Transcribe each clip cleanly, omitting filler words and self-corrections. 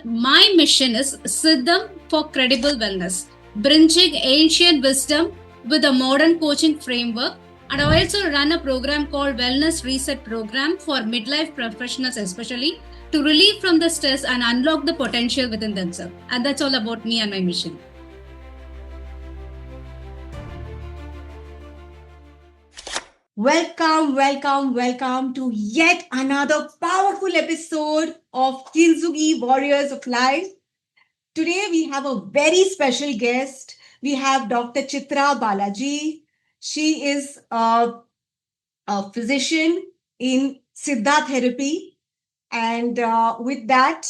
my mission is Siddham for Credible Wellness, bridging ancient wisdom with a modern coaching framework. And I also run a program called Wellness Reset Program for midlife professionals, especially to relieve from the stress and unlock the potential within themselves. And that's all about me and my mission. Welcome to yet another powerful episode of Kinzugi Warriors of Life. Today we have a very special guest. We have Dr. Chitra Balaji. She is a physician in Siddha therapy. And with that,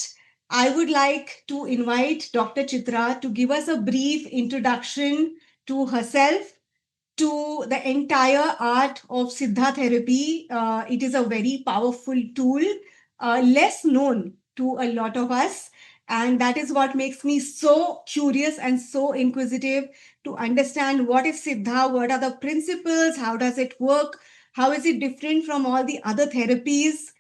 I would like to invite Dr. Chitra to give us a brief introduction to herself, to the entire art of Siddha therapy. It is a very powerful tool, less known to a lot of us. And that is what makes me so curious and so inquisitive to understand what is Siddha, what are the principles, how does it work, how is it different from all the other therapies.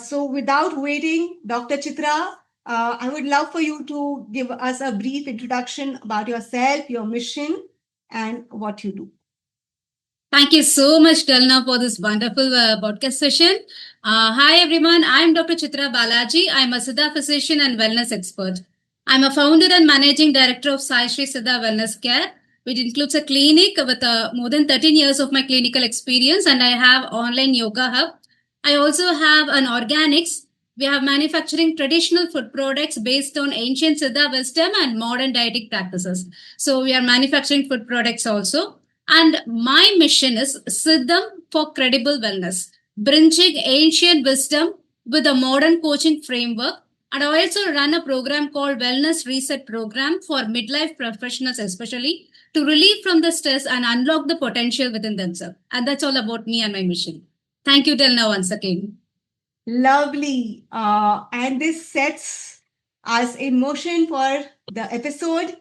So, without waiting, Dr. Chitra, I would love for you to give us a brief introduction about yourself, your mission, and what you do. Thank you so much, Dalna, for this wonderful podcast session. Hi, everyone. I'm Dr. Chitra Balaji. I'm a Siddha physician and wellness expert. I'm a founder and managing director of Sai Shri Siddha Wellness Care, which includes a clinic with more than 13 years of my clinical experience, and I have online yoga hub. I also have an organics. We have manufacturing traditional food products based on ancient Siddha wisdom and modern dietetic practices. So we are manufacturing food products also. And my mission is Siddham for Credible Wellness, bridging ancient wisdom with a modern coaching framework. And I also run a program called Wellness Reset Program for midlife professionals, especially to relieve from the stress and unlock the potential within themselves. And that's all about me and my mission. Thank you, Delna, once again. Lovely. And this sets us in motion for the episode.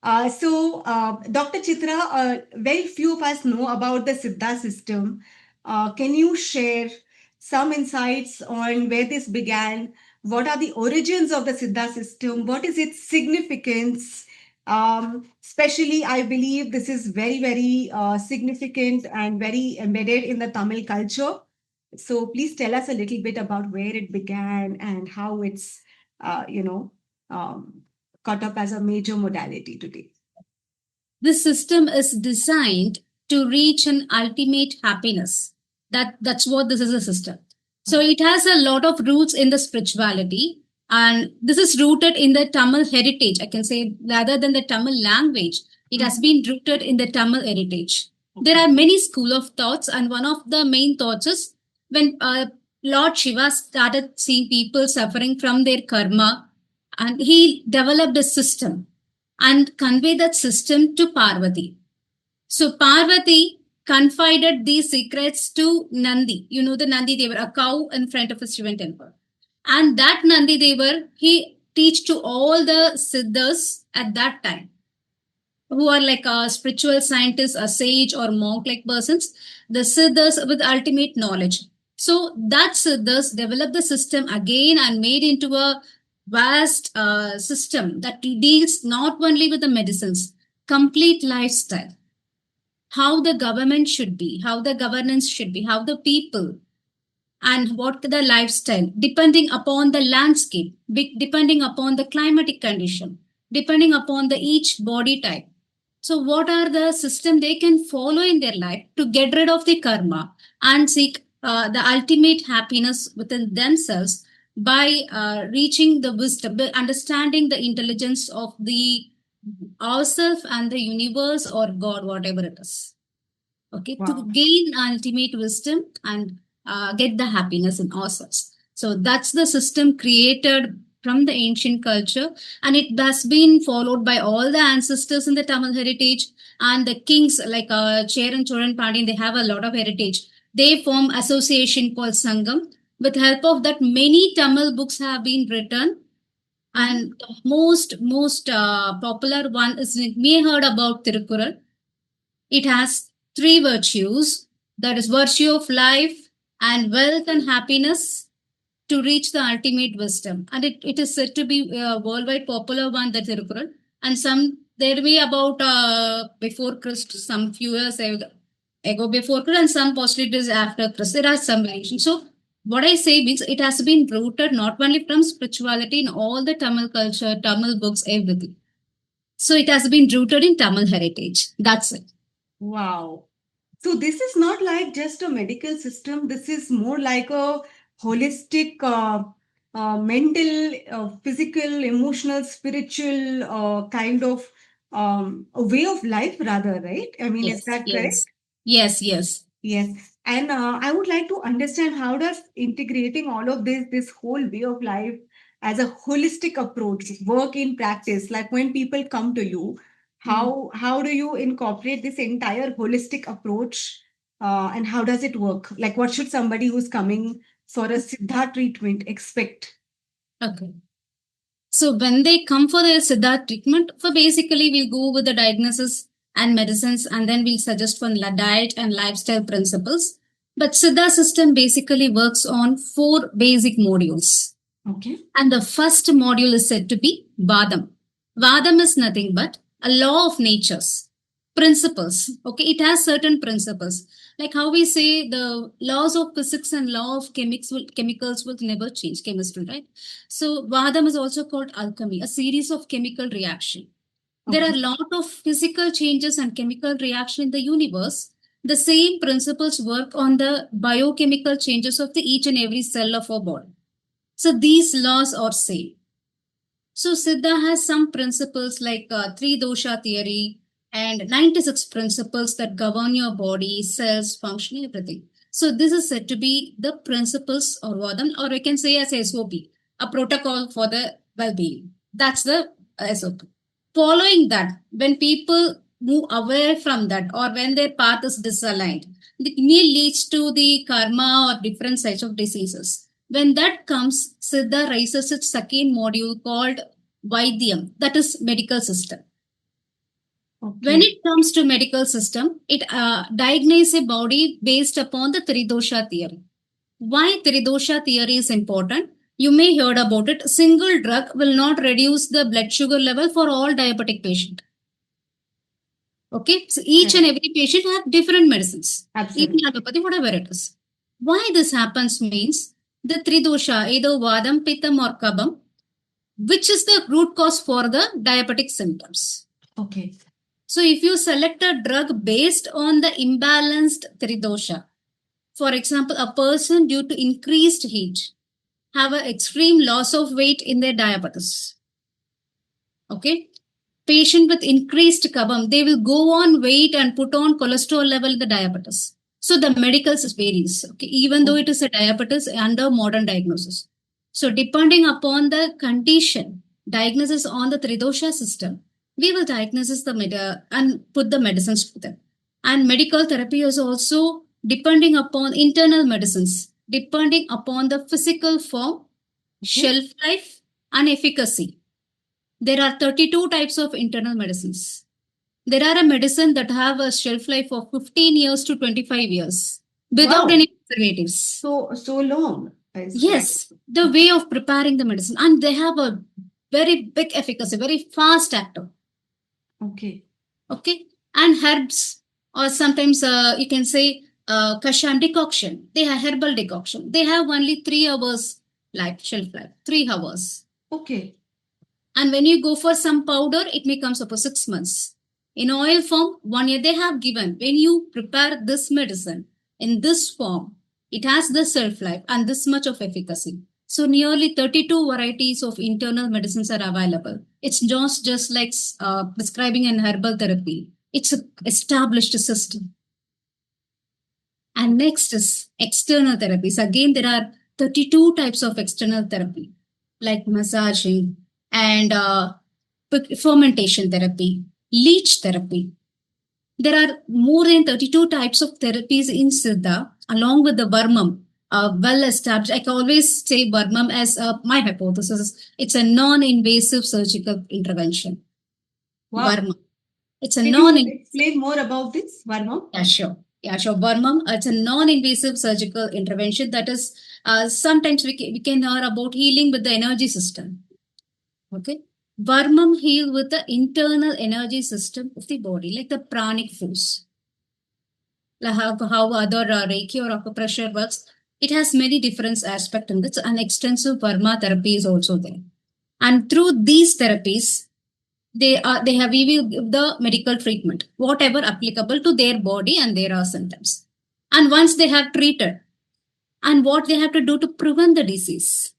Dr. Chitra, very few of us know about the Siddha system. Can you share some insights on where this began? What are the origins of the Siddha system? What is its significance? Especially, I believe this is very significant and very embedded in the Tamil culture. So please tell us a little bit about where it began and how it's, caught up as a major modality today. This system is designed to reach an ultimate happiness. That's what this is a system. So it has a lot of roots in the spirituality, and this is rooted in the Tamil heritage. I can say rather than the Tamil language, it has been rooted in the Tamil heritage. There are many school of thoughts, and one of the main thoughts is when Lord Shiva started seeing people suffering from their karma, and he developed a system and conveyed that system to Parvati. So Parvati confided these secrets to Nandi. You know the Nandi Devar, a cow in front of a Shivan temple. And that Nandi Devar, he teach to all the Siddhas at that time, who are like a spiritual scientist, a sage or monk like persons, the Siddhas with ultimate knowledge. So that Siddhas developed the system again and made into a vast system that deals not only with the medicines, complete lifestyle, how the government should be, how the governance should be, how the people, and what the lifestyle, depending upon the landscape, depending upon the climatic condition, depending upon the each body type. So what are the system they can follow in their life to get rid of the karma and seek the ultimate happiness within themselves by reaching the wisdom, understanding the intelligence of the ourself and the universe or God, whatever it is. Okay, wow. To gain ultimate wisdom and get the happiness in ourselves. So that's the system created from the ancient culture, and it has been followed by all the ancestors in the Tamil heritage and the kings like Cheran, Choran, Pandyan. They have a lot of heritage. They form association called Sangam. With help of that, many Tamil books have been written, and the most popular one is, you may heard about Tirukkural. It has 3 virtues, that is virtue of life and wealth and happiness to reach the ultimate wisdom. And it is said to be a worldwide popular one, that Tirukkural. And some, there may about before Christ, some few years ago before Christ, and some possibly it is after Christ. There are some variations. So what I say means it has been rooted not only from spirituality in all the Tamil culture, Tamil books, everything. So it has been rooted in Tamil heritage. That's it. Wow. So this is not like just a medical system. This is more like a holistic, mental, physical, emotional, spiritual kind of a way of life, rather, right? I mean, is that correct? Yes. Yes. And I would like to understand how does integrating all of this whole way of life as a holistic approach work in practice? Like when people come to you, how do you incorporate this entire holistic approach, and how does it work? Like what should somebody who's coming for a Siddha treatment expect? Okay. So when they come for their Siddha treatment, for basically we'll go with the diagnosis and medicines, and then we'll suggest for diet and lifestyle principles. But Siddha system basically works on 4 basic modules. Okay. And the first module is said to be Vadam. Vadam is nothing but a law of natures, principles. Okay, it has certain principles. Like how we say the laws of physics and law of chemicals will never change, chemistry, right? So Vadam is also called alchemy, a series of chemical reaction. There are a lot of physical changes and chemical reaction in the universe. The same principles work on the biochemical changes of the each and every cell of our body. So these laws are same. So Siddha has some principles like 3 dosha theory and 96 principles that govern your body, cells, function, everything. So this is said to be the principles or Vadam, or I can say as SOP, a protocol for the well-being. That's the SOP. Following that, when people move away from that or when their path is disaligned, it may leads to the karma or different types of diseases. When that comes, Siddha raises its second module called Vaidyam, that is medical system. Okay. When it comes to medical system, it diagnoses a body based upon the Tridosha theory. Why Tridosha theory is important? You may heard about it. Single drug will not reduce the blood sugar level for all diabetic patient. Okay, so each and every patient have different medicines. Absolutely. Even allopathy, whatever it is. Why this happens means the Tridosha, either Vadam, Pittam or Kabam, which is the root cause for the diabetic symptoms. Okay. So if you select a drug based on the imbalanced Tridosha, for example, a person due to increased heat have an extreme loss of weight in their diabetes. Okay. Patient with increased kabam, they will go on weight and put on cholesterol level in the diabetes. So the medicals varies, okay, even though it is a diabetes under modern diagnosis. So depending upon the condition, diagnosis on the Tridosha system, we will diagnose the and put the medicines to them. And medical therapy is also depending upon internal medicines, depending upon the physical form, shelf life, and efficacy. There are 32 types of internal medicines. There are a medicine that have a shelf life of 15 years to 25 years without any preservatives. So long. Yes, the way of preparing the medicine, and they have a very big efficacy, very fast actor. Okay. And herbs, or sometimes you can say kashan decoction. They have herbal decoction. They have only 3 hours shelf life, 3 hours. Okay. And when you go for some powder, it may come up for 6 months. In oil form, 1 year they have given. When you prepare this medicine in this form, it has this shelf life and this much of efficacy. So nearly 32 varieties of internal medicines are available. It's just like prescribing an herbal therapy. It's an established system. And next is external therapies. Again, there are 32 types of external therapy, like massaging and fermentation therapy, leech therapy. There are more than 32 types of therapies in Siddha, along with the Varmam, well established. I can always say Varmam as my hypothesis. It's a non-invasive surgical intervention. Wow. Varmam. It's a Can you explain more about this, Varmam? Yeah, sure. Yeah, sure. Varmam, it's a non-invasive surgical intervention that is sometimes we can hear about healing with the energy system. Okay. Varmam heal with the internal energy system of the body, like the pranic force. Like how other Reiki or acupressure works. It has many different aspects in this, and extensive Varma therapy is also there. And through these therapies, they have we will give the medical treatment, whatever applicable to their body and their symptoms. And once they have treated, and what they have to do to prevent the disease.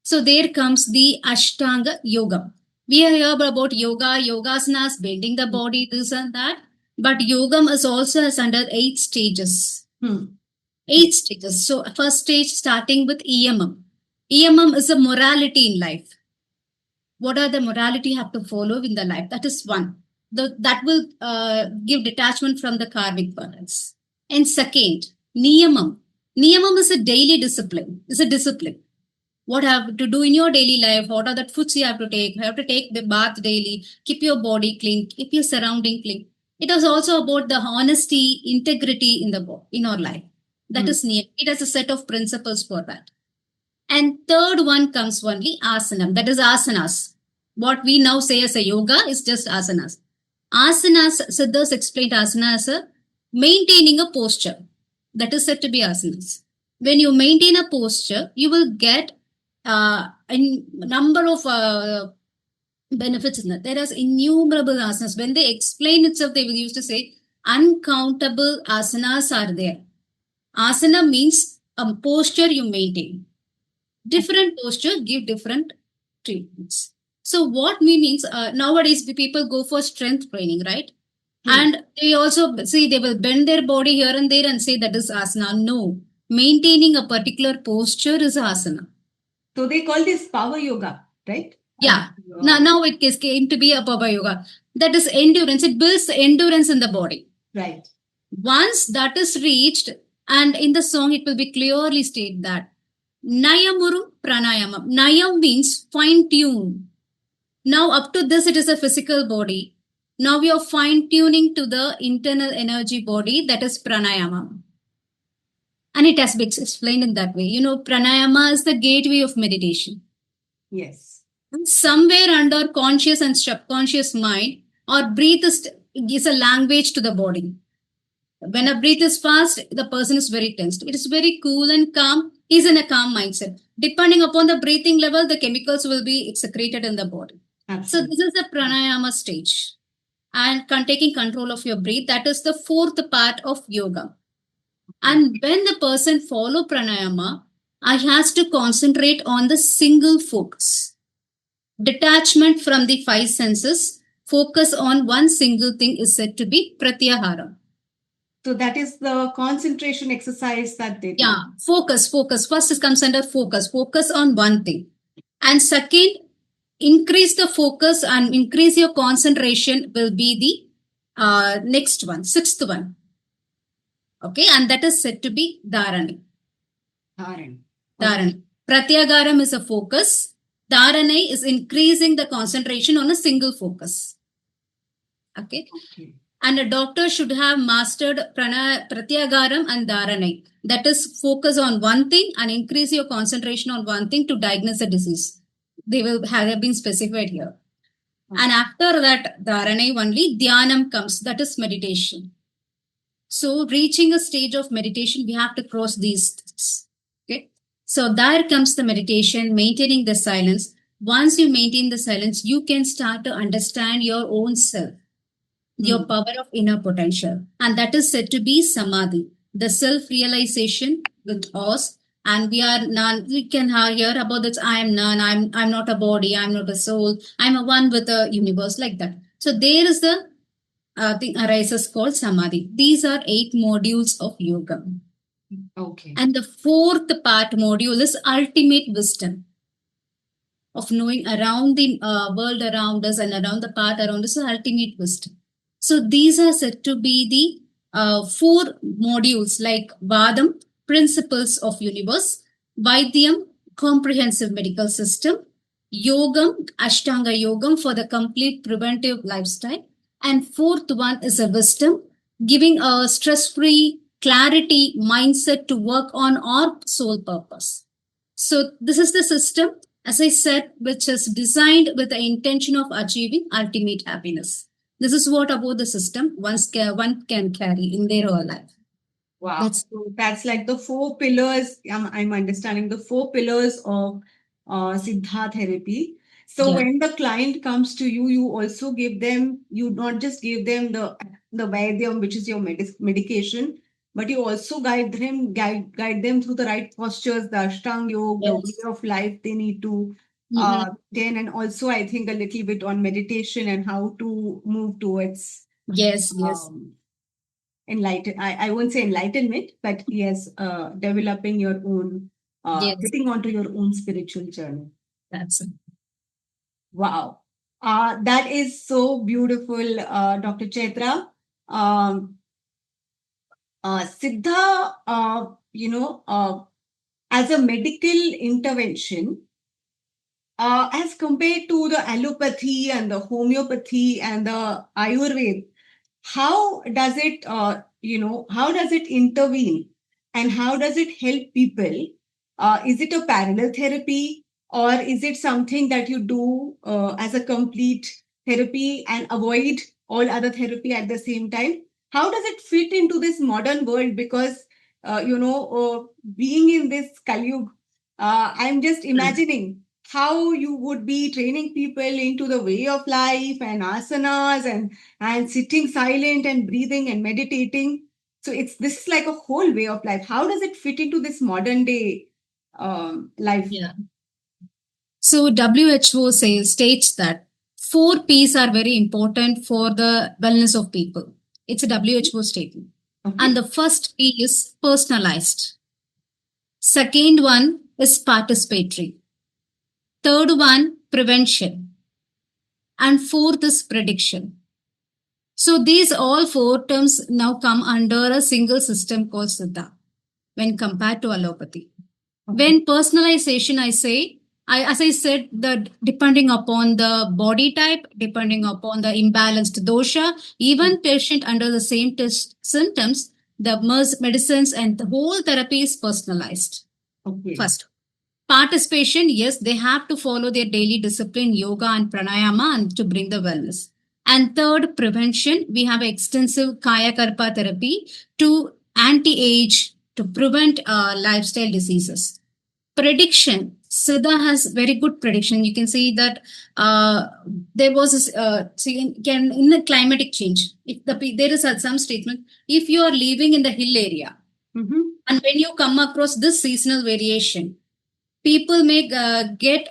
So there comes the Ashtanga Yoga. We have heard about yoga, yogasanas, bending the body, this and that. But yogam is also has under 8 stages. 8 stages. So first stage starting with EMM. EMM is a morality in life. What are the morality you have to follow in the life? That is one. That will give detachment from the karmic burdens. And second, Niyamam. Niyamam is a daily discipline. It's a discipline. What have to do in your daily life? What are the foods you have to take? You have to take the bath daily. Keep your body clean. Keep your surrounding clean. It is also about the honesty, integrity in our life. That is Niyam. It has a set of principles for that. And third one comes only asanam. That is asanas. What we now say as a yoga is just asanas. Asanas, Siddhas explained asana as a maintaining a posture. That is said to be asanas. When you maintain a posture, you will get a number of benefits in that. There are innumerable asanas. When they explain itself, they will used to say uncountable asanas are there. Asana means a posture you maintain. Different posture give different treatments. So what means nowadays people go for strength training, right? And they also see they will bend their body here and there and say that is asana. No, maintaining a particular posture is asana. So they call this power yoga, right? Yeah. Now it came to be a power yoga. That is endurance. It builds endurance in the body. Right. Once that is reached, and in the song it will be clearly stated that Nayamuru Pranayama. Nayam means fine tune. Now, up to this, it is a physical body. Now, we are fine tuning to the internal energy body, that is pranayama. And it has been explained in that way. You know, pranayama is the gateway of meditation. Yes. And somewhere under conscious and subconscious mind, our breath is a language to the body. When a breath is fast, the person is very tensed. It is very cool and calm. He's in a calm mindset. Depending upon the breathing level, the chemicals will be secreted in the body. Absolutely. So this is the pranayama stage. And taking control of your breath, that is the fourth part of yoga. And when the person follow pranayama, I has to concentrate on the single focus. Detachment from the 5 senses, focus on one single thing is said to be pratyahara. So that is the concentration exercise that they do. Yeah, focus. First it comes under focus. Focus on one thing. And second, increase the focus and increase your concentration will be the next one, 6th one. Okay, and that is said to be dharani. Dharani. Pratyagaram is a focus. Dharani is increasing the concentration on a single focus. Okay. And a doctor should have mastered pratyagaram and dharani. That is focus on one thing and increase your concentration on one thing to diagnose a disease. They will have been specified here. And after that, dharani only, dhyanam comes. That is meditation. So reaching a stage of meditation, we have to cross these things. Okay. So there comes the meditation, maintaining the silence. Once you maintain the silence, you can start to understand your own self, your power of inner potential. And that is said to be samadhi, the self-realization with us. And we are none, we can hear about this, I am none, I'm not a body, I'm not a soul, I'm a one with the universe, like that. So there is the thing arises called samadhi. These are 8 modules of yoga. Okay. And the 4th part module is ultimate wisdom of knowing around the world around us and around the path around us, ultimate wisdom. So these are said to be the 4 modules like Vadam, principles of universe, Vaidyam, comprehensive medical system, Yogam, Ashtanga Yogam for the complete preventive lifestyle, and 4th one is a wisdom, giving a stress-free clarity, mindset to work on our sole purpose. So this is the system, as I said, which is designed with the intention of achieving ultimate happiness. This is what about the system one can carry in their whole life. Wow. That's So that's like the four pillars. I'm understanding the four pillars of Siddha therapy. So Yeah. when the client comes to you, you also give them, you not just give them the Vaidyam, which is your medication, but you also guide them through the right postures, the Ashtanga Yoga, the way Yes. of life they need to Mhm. then, and also I think a little bit on meditation and how to move towards Yes, yes, um, I won't say enlightenment, but yes, developing your own, yes. getting onto your own spiritual journey. That's it. Wow. That is so beautiful, Dr. Chaitra. Um, Siddha, as a medical intervention, as compared to the allopathy and the homeopathy and the Ayurveda, how does it how does it intervene and how does it help people? Is it a parallel therapy or is it something that you do as a complete therapy and avoid all other therapy at the same time? How does it fit into this modern world? Because being in this Kalyug, I'm just imagining how you would be training people into the way of life and asanas and sitting silent and breathing and meditating. So it's this is like a whole way of life. How does it fit into this modern day life? Yeah. So WHO states that 4 P's are very important for the wellness of people. It's a WHO statement. Okay. And the first P is personalized. Second one is participatory. Third one, prevention. And fourth is prediction. So these all 4 terms now come under a single system called Siddha when compared to allopathy. Okay. When personalization, as I said, that depending upon the body type, depending upon the imbalanced dosha, even patient under the same symptoms, the medicines and the whole therapy is personalized. Okay. First, participation, yes, they have to follow their daily discipline, yoga and pranayama, and to bring the wellness. And third, prevention, we have extensive Kaya Karpa therapy to anti-age, to prevent lifestyle diseases. Prediction, Siddha has very good prediction. You can see that there was in the climatic change. If there is some statement, if you are living in the hill area, and when you come across this seasonal variation, people may get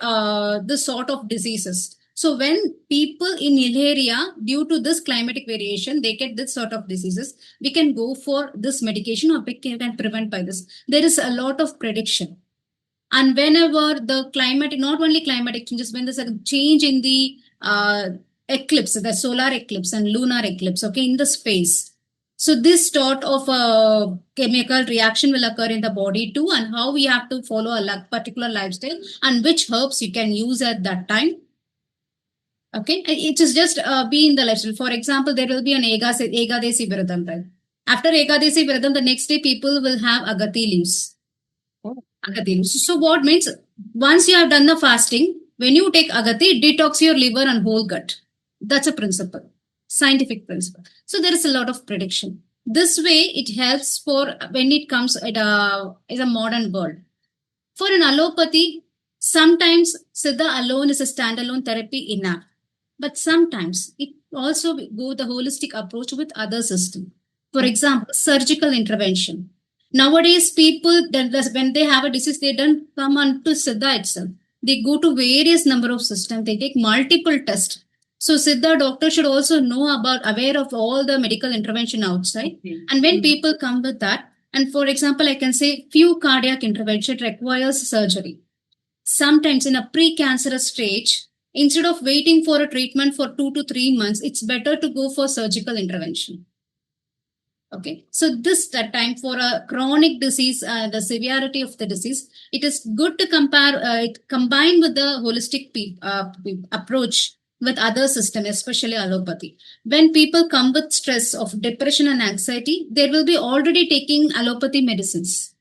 this sort of diseases. So when people in hill area, due to this climatic variation, they get this sort of diseases, we can go for this medication or we can prevent by this. There is a lot of prediction. And whenever the climate, not only climatic changes, when there's a change in the eclipse, the solar eclipse and lunar eclipse, okay, in the space. So this sort of a chemical reaction will occur in the body too, and how we have to follow a particular lifestyle and which herbs you can use at that time. Okay, it is just be in the lifestyle. For example, there will be an Ekadesi Viradam, right? After Ekadesi Viradam, the next day people will have Agati leaves. Agati leaves. So what means, once you have done the fasting, when you take Agati, it detox your liver and whole gut. That's a principle, scientific principle. So there is a lot of prediction. This way, it helps for when it comes at a modern world. For an allopathy, sometimes Siddha alone is a standalone therapy enough. But sometimes it also go the holistic approach with other system. For example, surgical intervention. Nowadays, people when they have a disease, they don't come on to Siddha itself. They go to various number of systems. They take multiple tests. So Siddha doctor should also know aware of all the medical intervention outside. And when people come with that, and for example, I can say few cardiac intervention requires surgery. Sometimes in a precancerous stage, instead of waiting for a treatment for 2 to 3 months, it's better to go for surgical intervention. Okay, so that time for a chronic disease, the severity of the disease, it is good to combine with the holistic approach with other system, especially allopathy. When people come with stress of depression and anxiety, they will be already taking allopathy medicines.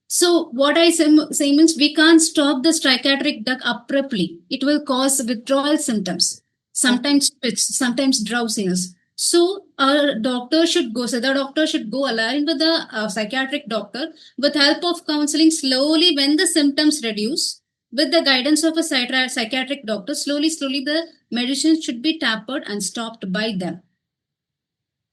So what I say means we can't stop the psychiatric drug abruptly. It will cause withdrawal symptoms, sometimes fits, sometimes drowsiness. So a doctor should go. So the doctor should go align with the psychiatric doctor with help of counseling slowly when the symptoms reduce. With the guidance of a psychiatric doctor, slowly the medicine should be tapered and stopped by them.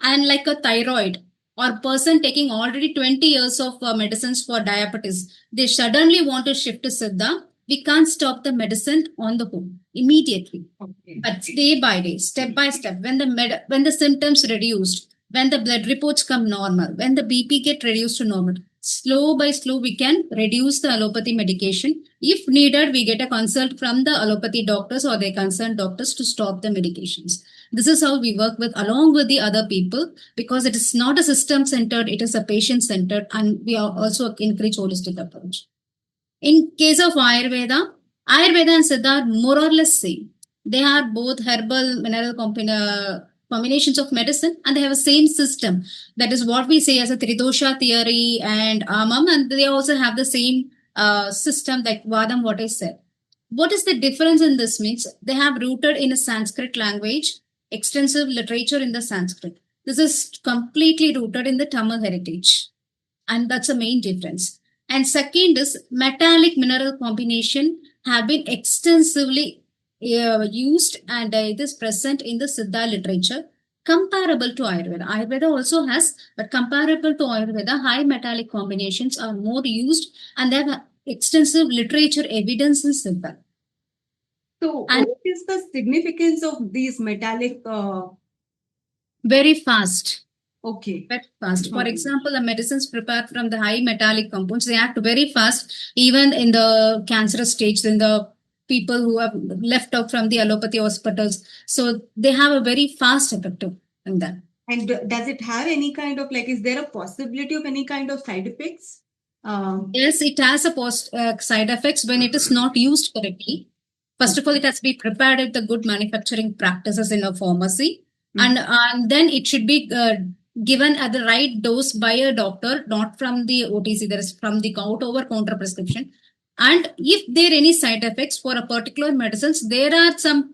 And like a thyroid or person taking already 20 years of medicines for diabetes, they suddenly want to shift to Siddha. We can't stop the medicine on the home immediately. Okay. But day by day, step by step, when the symptoms reduced, when the blood reports come normal, when the BP get reduced to normal, slow by slow we can reduce the allopathy medication. If needed, we get a consult from the allopathy doctors or their concerned doctors to stop the medications. This is how we work with along with the other people, because it is not a system centered, it is a patient centered, and we are also encourage holistic approach. In case of Ayurveda and Siddha are more or less same. They are both herbal mineral combinations of medicine, and they have a same system. That is what we say as a Tridosha theory and Amam, and they also have the same system like Vadam, what I said. What is the difference in this means? They have rooted in a Sanskrit language, extensive literature in the Sanskrit. This is completely rooted in the Tamil heritage. And that's the main difference. And second is metallic mineral combination have been extensively used, and it is present in the Siddha literature comparable to Ayurveda. Ayurveda also has, but comparable to Ayurveda, high metallic combinations are more used, and they have extensive literature evidence in Siddha. So, And what is the significance of these metallic? very fast. Okay. Very fast. For Okay. example, the medicines prepared from the high metallic compounds, they act very fast, even in the cancerous stage, in the people who have left out from the allopathy hospitals. So they have a very fast effect in that. And does it have any kind of is there a possibility of any kind of side effects? Yes, it has a side effects when it is not used correctly. First of all, it has to be prepared with the good manufacturing practices in a pharmacy, and then it should be given at the right dose by a doctor, not from the OTC. There is from the over-counter prescription. And if there are any side effects for a particular medicines, there are some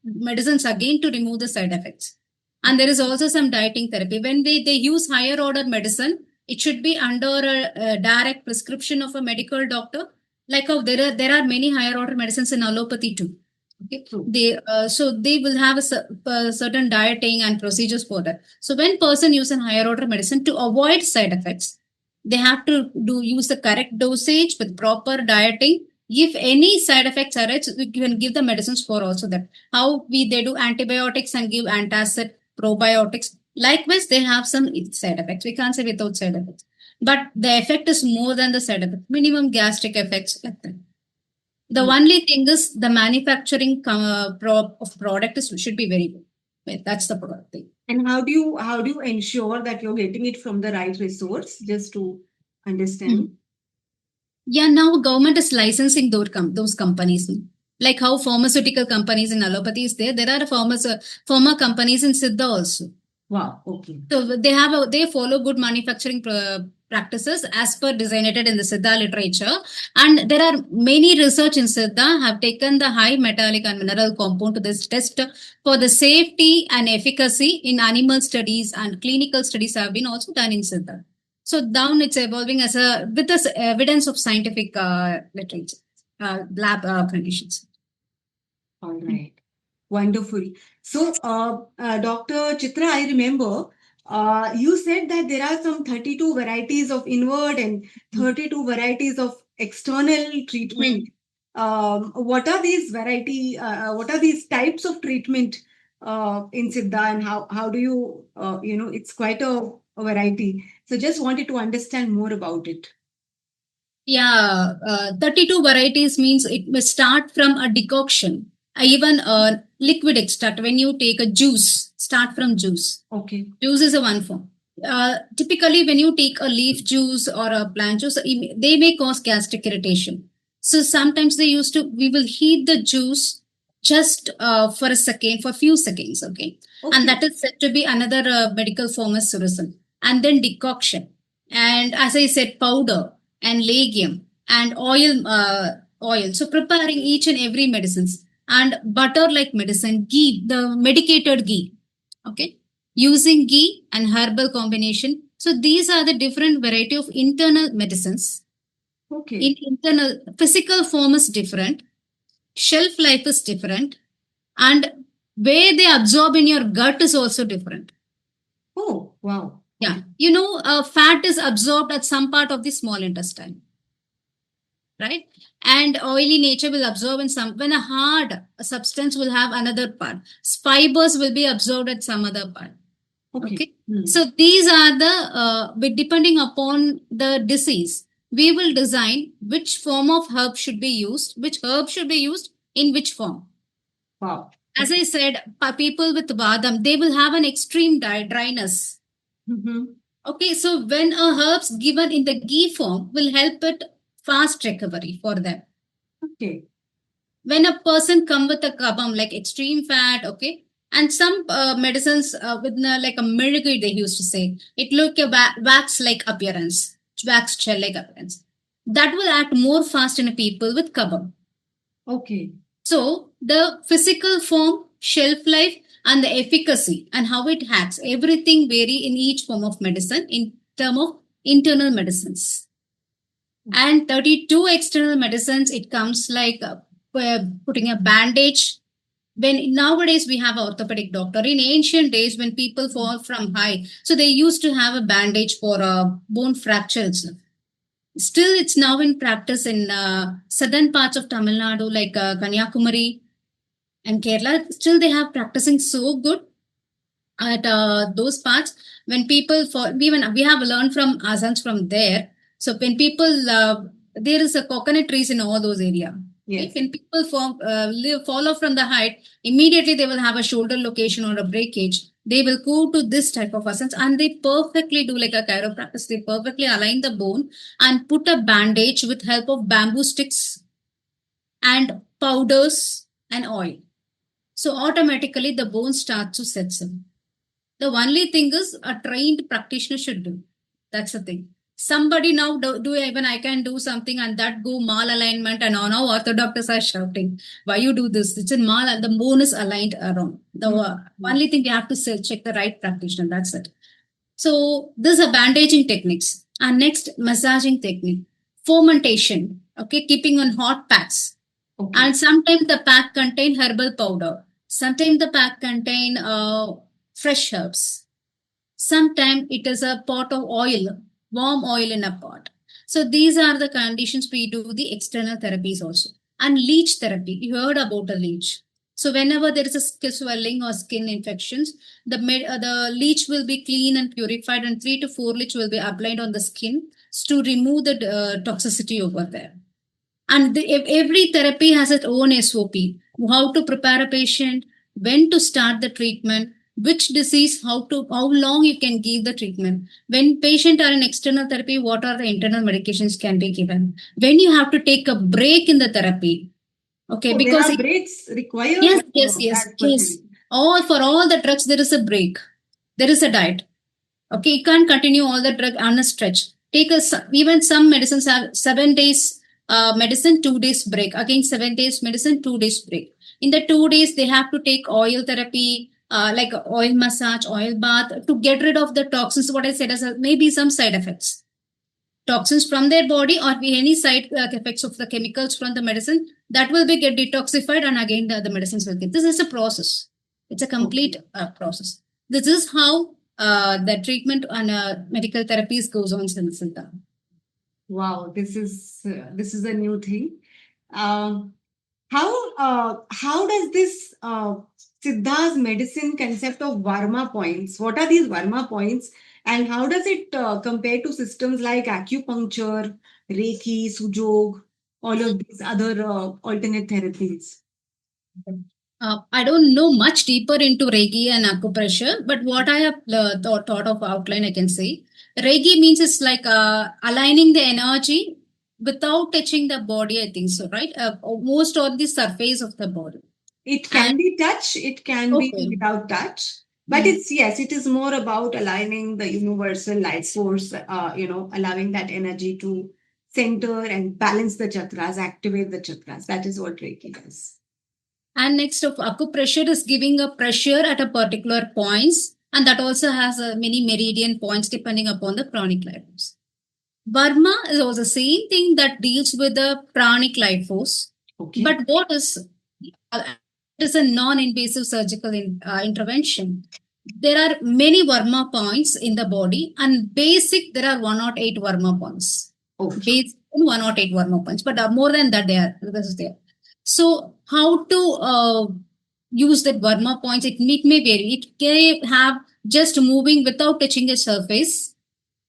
medicines again to remove the side effects. And there is also some dieting therapy. When they use higher order medicine, it should be under a direct prescription of a medical doctor. Like how there are many higher order medicines in allopathy too. Okay, so they will have a certain dieting and procedures for that. So when person uses higher order medicine to avoid side effects, they have to use the correct dosage with proper dieting. If any side effects arise, we can give the medicines for also that. How they do antibiotics and give antacid, probiotics. Likewise, they have some side effects. We can't say without side effects. But the effect is more than the side effect. Minimum gastric effects like that. The only thing is the manufacturing of product should be very good. That's the product thing. And how do you ensure that you're getting it from the right resource? Just to understand. Yeah, now government is licensing those companies. Like how pharmaceutical companies in allopathy is there. There are pharma companies in Siddha also. Wow. Okay. So they follow good manufacturing practices as per designated in the Siddha literature. And there are many research in Siddha have taken the high metallic and mineral compound to this test for the safety and efficacy in animal studies, and clinical studies have been also done in Siddha. So down it's evolving with this evidence of scientific literature, lab conditions. All right. Wonderful. So, Dr. Chitra, I remember you said that there are some 32 varieties of inward and 32 varieties of external treatment. What are these what are these types of treatment in Siddha, and how do you, it's quite a variety. So just wanted to understand more about it. Yeah, 32 varieties means it may start from a decoction. Even a liquid extract, when you take a juice, start from juice. Okay. Juice is a one form. Typically, when you take a leaf juice or a plant juice, they may cause gastric irritation. So sometimes we will heat the juice just for a second, for a few seconds, okay? Okay. And that is said to be another medical form of surrealism. And then decoction, and as I said, powder and legium and oil. So preparing each and every medicines and butter like medicine, ghee, the medicated ghee, okay? Using ghee and herbal combination. So these are the different variety of internal medicines. Okay. In internal, physical form is different, shelf life is different, and where they absorb in your gut is also different. Oh, wow. Yeah, fat is absorbed at some part of the small intestine, right? And oily nature will absorb in some, when a hard substance will have another part. Fibers will be absorbed at some other part. Okay. So these are depending upon the disease, we will design which form of herb should be used, which herb should be used in which form. Wow. As I said, people with Vadam, they will have an extreme dryness. Okay, so when a herbs given in the ghee form will help it fast recovery for them. Okay. When a person come with a kabam, like extreme fat, okay, and some medicines with like a mirigui, they used to say, it look a wax-like appearance, wax gel-like appearance. That will act more fast in a people with kabam. Okay. So the physical form, shelf life, and the efficacy and how it acts, everything vary in each form of medicine in term of internal medicines. And 32 external medicines, it comes like putting a bandage. When nowadays we have an orthopedic doctor. In ancient days, when people fall from height, so they used to have a bandage for bone fractures. Still, it's now in practice in southern parts of Tamil Nadu, like Kanyakumari and Kerala. Still, they have practicing so good at those parts. When people fall, we have learned from asanas from there. So when people, there is a coconut trees in all those areas. Yes. When people fall off from the height, immediately they will have a shoulder location or a breakage. They will go to this type of asanas and they perfectly do like a chiropractic. They perfectly align the bone and put a bandage with help of bamboo sticks and powders and oil. So automatically the bone starts to set in. The only thing is a trained practitioner should do. That's the thing. Somebody now do even I can do something and that go mal alignment and now orthodonters are shouting, why you do this? It's in mal and the bone is aligned wrong. The only thing we have to check the right practitioner. That's it. So this is a bandaging techniques. And next, massaging technique. Fomentation. Okay, keeping on hot packs. Okay. And sometimes the pack contain herbal powder. Sometimes the pack contain fresh herbs. Sometimes it is a pot of oil, warm oil in a pot. So these are the conditions we do the external therapies also. And leech therapy, you heard about a leech. So whenever there is a skin swelling or skin infections, the leech will be clean and purified and 3 to 4 leech will be applied on the skin to remove the toxicity over there. And every therapy has its own SOP, how to prepare a patient, when to start the treatment, which disease, how long you can give the treatment. When patient are in external therapy, what are the internal medications can be given. When you have to take a break in the therapy. Okay, because there are breaks required. Yes. For all the drugs, there is a break. There is a diet. Okay, you can't continue all the drug on a stretch. Even some medicines have 7 days medicine, 2 days break. Again, 7 days medicine, 2 days break. In the 2 days, they have to take oil therapy, like oil massage, oil bath to get rid of the toxins. What I said is maybe some side effects. Toxins from their body or any side effects of the chemicals from the medicine that will be get detoxified and again the medicines will get. This is a process. It's a complete process. This is how the treatment and medical therapies goes on, Siddha. Wow, this is a new thing. How does this Siddha's medicine concept of Varma points? What are these Varma points, and how does it compare to systems like acupuncture, Reiki, Sujog, all of these other alternate therapies? I don't know much deeper into Reiki and acupressure, but what I have thought of outline, I can say. Reiki means it's like aligning the energy without touching the body, I think so, right? Most on the surface of the body. It can be touch, it can be Okay. without touch, but Mm. it's yes, it is more about aligning the universal light source, allowing that energy to center and balance the chakras, activate the chakras. That is what Reiki does. And next of acupressure is giving a pressure at a particular points, and that also has many meridian points depending upon the pranic life force. Burma is also the same thing that deals with the pranic life force, Okay. but what uh, is a non-invasive surgical intervention. There are many Varma points in the body, and basic there are 108 Varma points. Okay. Basic 108 Varma points, but more than that they are because there. So how to use that Varma points? It may vary. It can have just moving without touching the surface,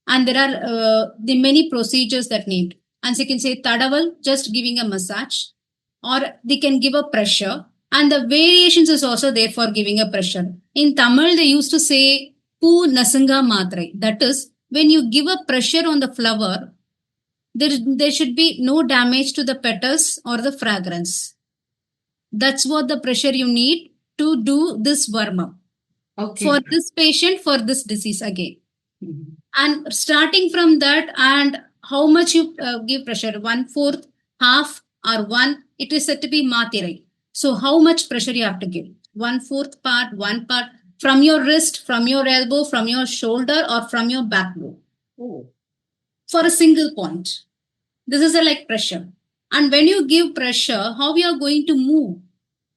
and there are the many procedures that named. And so you can say tadaval, just giving a massage, or they can give a pressure. And the variations is also there for giving a pressure. In Tamil, they used to say pu nasanga matrai. That is, when you give a pressure on the flower, there should be no damage to the petals or the fragrance. That's what the pressure you need to do this Varma. Okay. For this patient, for this disease again. Mhm. And starting from that, and how much you give pressure, 1/4, half, or one, it is said to be matirai. So how much pressure you have to give? 1/4 part, one part, from your wrist, from your elbow, from your shoulder, or from your backbone. Oh. For a single point. This is a like pressure. And when you give pressure, how you are going to move?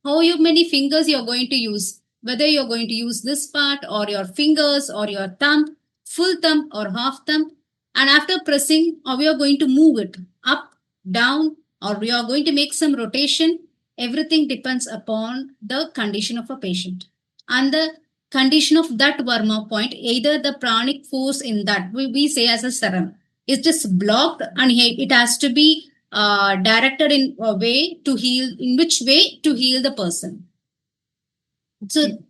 How many fingers you are going to use? Whether you are going to use this part or your fingers or your thumb, full thumb or half thumb. And after pressing, how you are going to move it up, down, or you are going to make some rotation. Everything depends upon the condition of a patient and the condition of that Varma point. Either the pranic force in that we say as a serum is just blocked, and it has to be directed in a way to heal, in which way to heal the person. So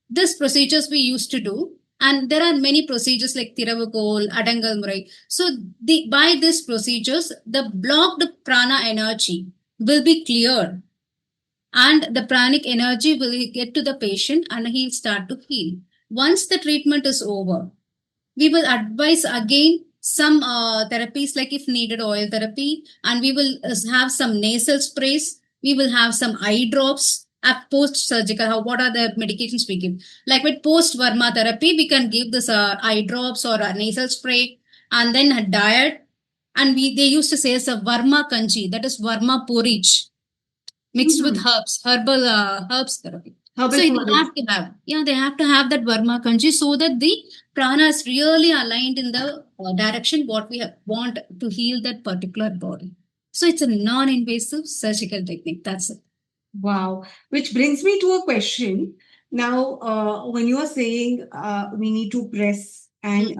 these procedures we used to do, and there are many procedures like Tiravukol, Adangal Murai. So by these procedures, the blocked prana energy will be cleared, and the pranic energy will get to the patient and he'll start to heal. Once the treatment is over, we will advise again some therapies like if needed oil therapy, and we will have some nasal sprays, we will have some eye drops at post surgical. What are the medications we give? Like with post Varma therapy, we can give this eye drops or a nasal spray, and then a diet. And they used to say it's a Varma kanji, that is Varma porridge mixed with herbs, herbal herbs therapy. Herbal So they porridge. have to have, they have to have that Varma kanji so that the prana is really aligned in the direction what we want to heal that particular body. So it's a non-invasive surgical technique. That's it. Wow. Which brings me to a question. Now, when you are saying we need to press and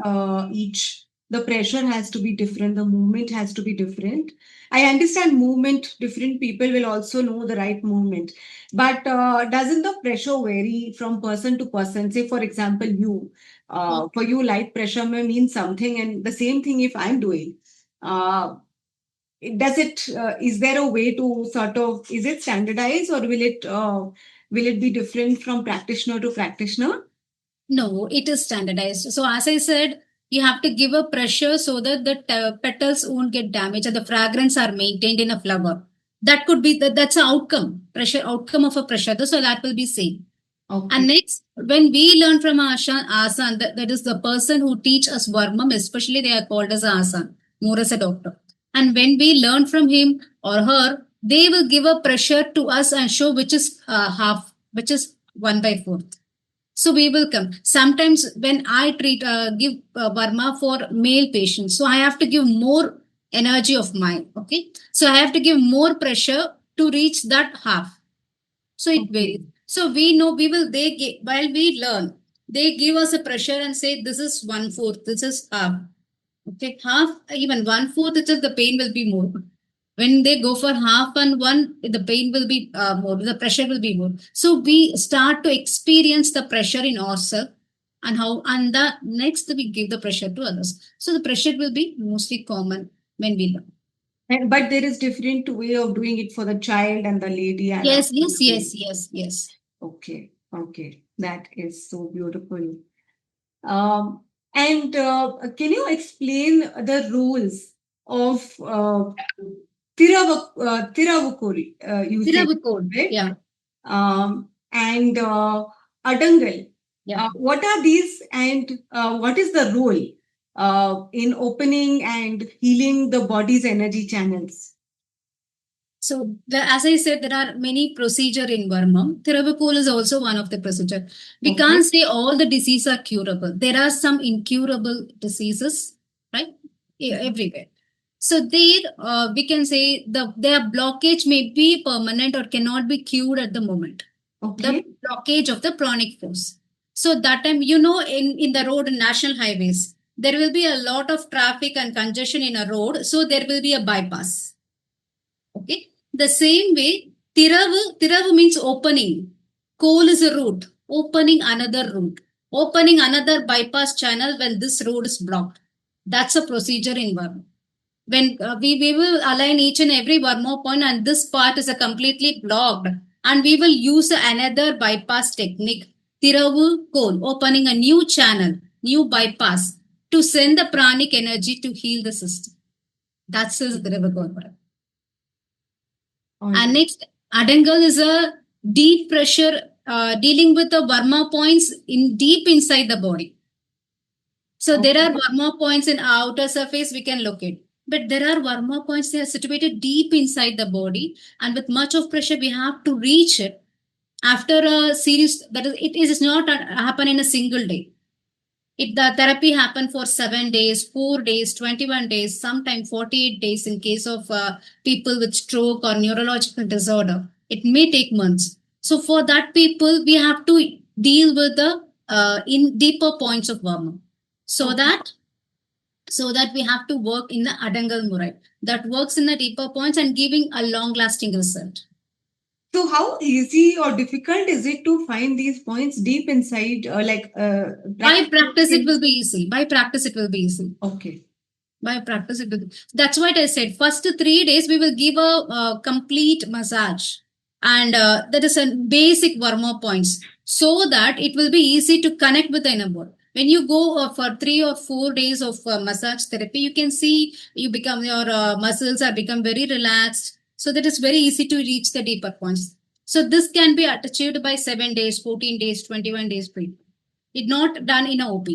the pressure has to be different, the movement has to be different. I understand movement, different people will also know the right movement. But doesn't the pressure vary from person to person? Say, for example, for you, light pressure may mean something, and the same thing if I'm doing. Does it is there a way to sort of, is it standardized, or will it be different from practitioner to practitioner? No, it is standardized. So as I said, you have to give a pressure so that the petals won't get damaged and the fragrance are maintained in a flower. That could be that's an outcome, pressure outcome of a pressure. So that will be same. Okay. And next, when we learn from Asan, that is the person who teach us Varmam, especially they are called as Asan, more as a doctor. And when we learn from him or her, they will give a pressure to us and show which is half, which is 1/4. So we will come. Sometimes when I give Varma for male patients, so I have to give more energy of mine. Okay. So I have to give more pressure to reach that half. So it varies. So we know while we learn, they give us a pressure and say this is 1/4, this is half. Okay, half, even 1/4, it is the pain will be more. When they go for half and one, the pain will be more, the pressure will be more. So we start to experience the pressure in ourselves, and the next we give the pressure to others. So the pressure will be mostly common when we learn. But there is different way of doing it for the child and the lady and Yes, after yes, the yes, baby. yes, yes. Okay, okay. That is so beautiful. Um, and can you explain the rules of Tiravukuri? You said, Tiravukod. right? Yeah, And Adangal. yeah. What are these and what is the role in opening and healing the body's energy channels? So, as I said, there are many procedure in Burma. Thiravukol is also one of the procedure. We Okay. can't say all the diseases are curable. There are some incurable diseases, right? Everywhere. So there, we can say their blockage may be permanent or cannot be cured at the moment. Okay. The blockage of the pranic force. So that time, in the road and national highways, there will be a lot of traffic and congestion in a road. So there will be a bypass. Okay. The same way, Tiravu means opening. Coal is a route, opening another route, opening another bypass channel when this road is blocked. That's a procedure in Burma. When we will align each and every Burma point, and this part is a completely blocked, and we will use another bypass technique, Tiravu coal, opening a new channel, new bypass to send the pranic energy to heal the system. That's the Tiravu coal. And next, Adangal is a deep pressure dealing with the Varma points in deep inside the body. So there are Varma points in outer surface we can locate. But there are Varma points, they are situated deep inside the body, and with much of pressure, we have to reach it after a series that is, it is not happen in a single day. The therapy happen for 7 days, 4 days, 21 days, sometimes 48 days in case of people with stroke or neurological disorder. It may take months. So for that people, we have to deal with the in deeper points of Varma. So that we have to work in the Adangal Murai that works in the deeper points and giving a long lasting result. So, how easy or difficult is it to find these points deep inside? By practice, it will be easy. By practice, it will be easy. Okay. By practice, it will be. That's what I said. First 3 days, we will give a complete massage, and that is a basic Varma points, so that it will be easy to connect with the inner world. When you go for 3 or 4 days of massage therapy, you can see your muscles are become very relaxed. So that is very easy to reach the deeper points. So this can be achieved by 7 days, 14 days, 21 days pre. It's not done in a OP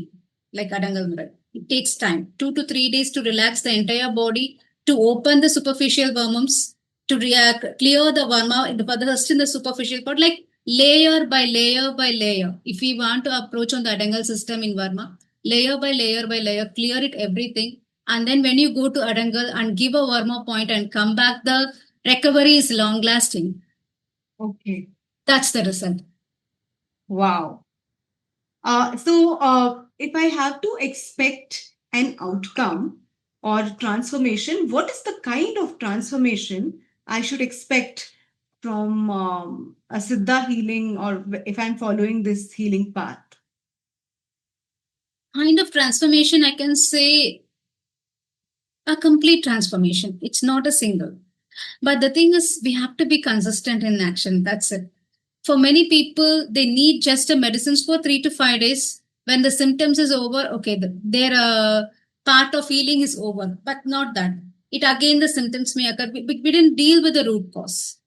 like Adangal Murai. It takes time, 2 to 3 days to relax the entire body, to open the superficial vermums, to clear the varma, first in the superficial part, like layer by layer by layer. If we want to approach on the Adangal system in Varma, layer by layer by layer, clear it everything. And then when you go to Adangal and give a Varma point and come back, the recovery is long lasting. Okay. That's the result. Wow. If I have to expect an outcome or transformation, what is the kind of transformation I should expect from a Siddha healing, or if I'm following this healing path? Kind of transformation, I can say a complete transformation. It's not a single. But the thing is, we have to be consistent in action. That's it. For many people, they need just a medicines for 3 to 5 days. When the symptoms is over, okay, their part of healing is over. But not that. It again, the symptoms may occur. We didn't deal with the root cause.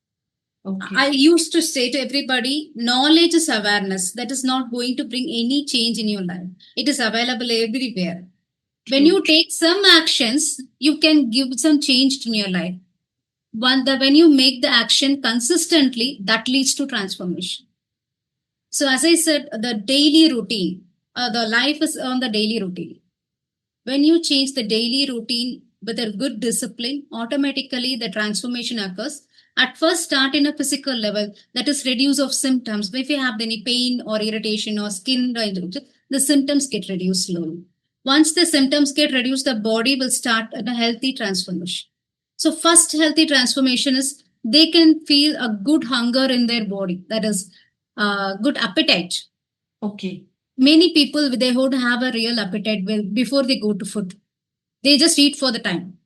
Okay. I used to say to everybody, knowledge is awareness. That is not going to bring any change in your life. It is available everywhere. When you take some actions, you can give some change in your life. When you make the action consistently, that leads to transformation. So as I said, the daily routine, the life is on the daily routine. When you change the daily routine with a good discipline, automatically the transformation occurs. At first, start in a physical level, that is reduce of symptoms. If you have any pain or irritation or skin, the symptoms get reduced slowly. Once the symptoms get reduced, the body will start a healthy transformation. So first healthy transformation is they can feel a good hunger in their body. That is good appetite. Okay. Many people, they don't have a real appetite before they go to food. They just eat for the time.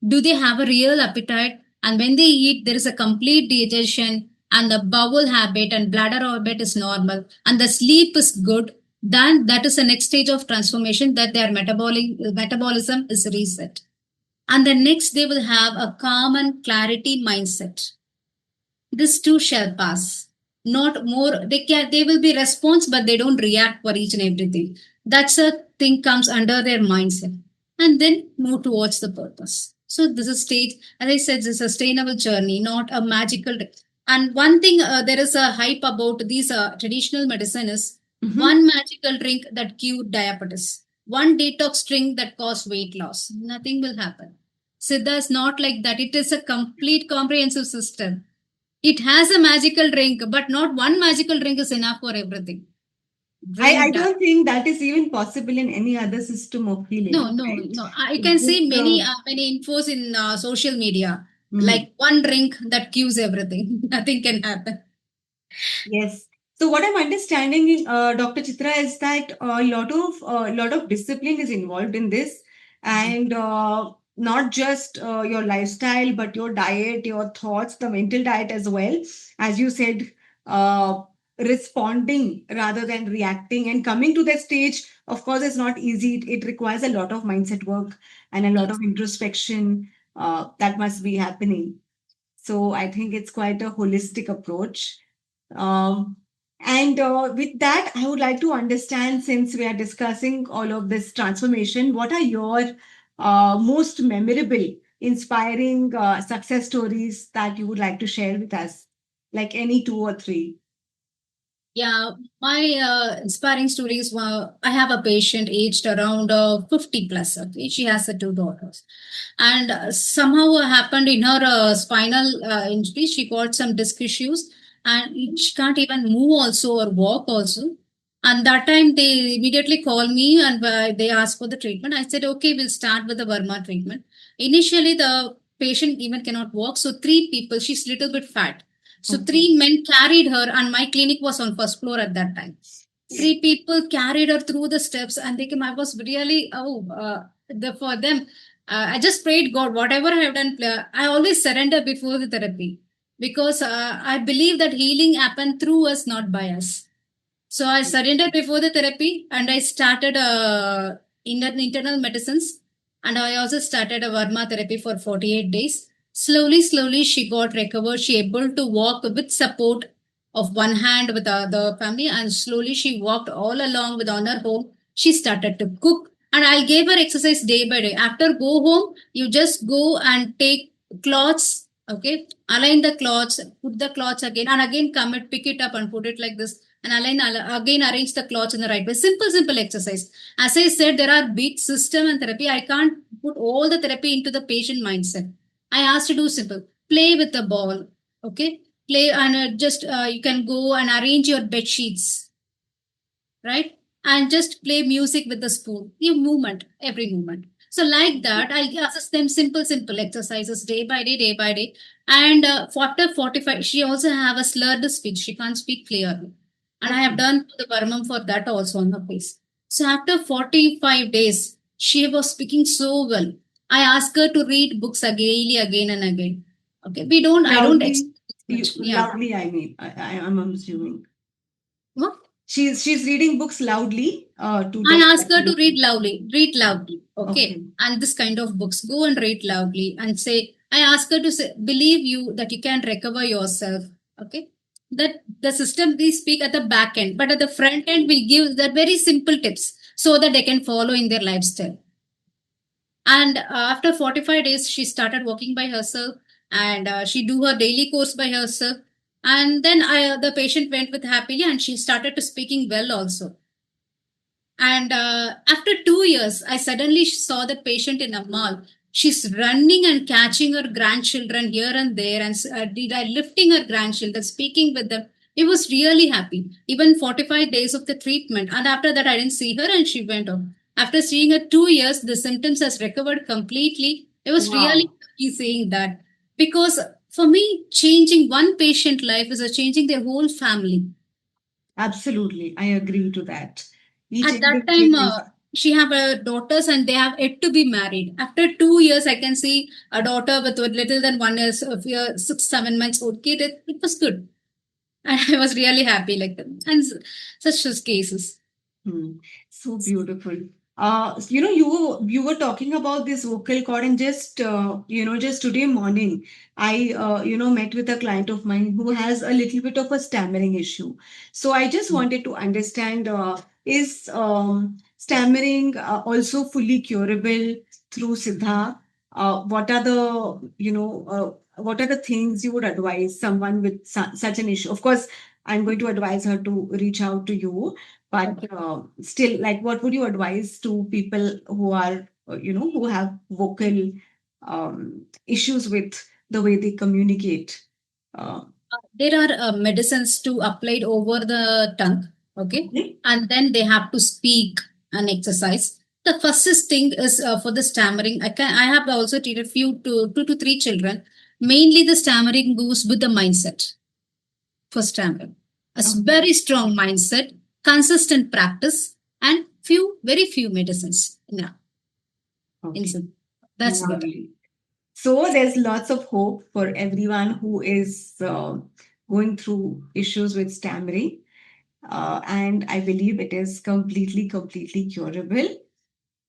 Do they have a real appetite? And when they eat, there is a complete digestion and the bowel habit and bladder habit is normal and the sleep is good. Then that is the next stage of transformation, that their metabolism is reset. And the next they will have a calm and clarity mindset. This too shall pass. Not more, they will be response, but they don't react for each and everything. That's a thing comes under their mindset. And then move towards the purpose. So this is stage, as I said, this is a sustainable journey, not a magical. And one thing, there is a hype about these traditional medicine is one magical drink that cured diabetes, one detox drink that caused weight loss. Nothing will happen. Siddha is not like that. It is a complete comprehensive system. It has a magical drink, but not one magical drink is enough for everything. I don't think that is even possible in any other system of healing. No. I can see many infos in social media, like one drink that cures everything. Nothing can happen. Yes. So what I'm understanding, Dr. Chitra, is that a lot of discipline is involved in this, and not just your lifestyle, but your diet, your thoughts, the mental diet as well. As you said, responding rather than reacting, and coming to that stage, of course, is not easy. It requires a lot of mindset work and a lot of introspection that must be happening. So I think it's quite a holistic approach. And with that, I would like to understand, since we are discussing all of this transformation, what are your most memorable, inspiring success stories that you would like to share with us? Like any two or three. Yeah, my inspiring stories were, I have a patient aged around 50 plus. Okay, she has two daughters, and somehow what happened in her spinal injury. She got some disc issues, and she can't even move also or walk also. And that time they immediately called me and they asked for the treatment. I said, okay, we'll start with the Verma treatment. Initially, the patient even cannot walk, so three people. She's little bit fat. So three men carried her, and my clinic was on first floor at that time. Three people carried her through the steps, and they came. I was really for them. I just prayed God, whatever I have done. I always surrender before the therapy because I believe that healing happened through us, not by us. So I surrendered before the therapy, and I started internal medicines, and I also started a Varma therapy for 48 days. Slowly, she got recovered. She able to walk with support of one hand with the family, and slowly she walked all along with on her home. She started to cook, and I gave her exercise day by day. After go home, you just go and take cloths, okay, align the cloths, put the cloths again, and again come and pick it up and put it like this, and align again, arrange the cloths in the right way. Simple exercise. As I said, there are beat system and therapy. I can't put all the therapy into the patient mindset. I asked to do simple. Play with the ball. Okay. Play and just you can go and arrange your bed sheets. Right. And just play music with the spoon. Your movement, every movement. So like that, I'll assist them simple exercises day by day. And after 45, she also have a slurred speech. She can't speak clearly. And I have done the Varmam for that also on her face. So after 45 days, she was speaking so well. I ask her to read books again and again. Okay, we don't. Loudly, I don't. Loudly. I mean, I'm assuming. What? She's reading books loudly. I ask her to read loudly. Okay? And this kind of books. Go and read loudly and say. I ask her to say, believe you that you can recover yourself. Okay. That the system we speak at the back end, but at the front end we give the very simple tips so that they can follow in their lifestyle. And after 45 days, she started walking by herself, and she do her daily course by herself. And then the patient went with happily, and she started to speaking well also. And after 2 years, I suddenly saw the patient in a mall. She's running and catching her grandchildren here and there, and lifting her grandchildren, speaking with them. It was really happy. Even 45 days of the treatment, and after that, I didn't see her, and she went off. After seeing her 2 years, the symptoms has recovered completely. It was really happy seeing that, because for me, changing one patient life is changing their whole family. Absolutely, I agree to that. At that time, she have daughters and they have yet to be married. After 2 years, I can see a daughter with little than 1 year, 6, 7 months old kid. It was good. And I was really happy like that. And such cases. So beautiful. You were talking about this vocal cord, and just today morning, I met with a client of mine who has a little bit of a stammering issue. So I just wanted to understand, is stammering also fully curable through Siddha? What are the things you would advise someone with such an issue? Of course, I'm going to advise her to reach out to you, but still, like, what would you advise to people who are, who have vocal issues with the way they communicate? Uh, There are medicines to applied over the tongue, okay, okay. and then they have to speak and exercise. The first thing is for the stammering. I have also treated two to three children. Mainly, the stammering goes with the mindset for stammering. A Okay. very strong mindset, consistent practice, and very few medicines. Yeah, Okay. that's better. Lovely. So there's lots of hope for everyone who is going through issues with stammering. And I believe it is completely curable.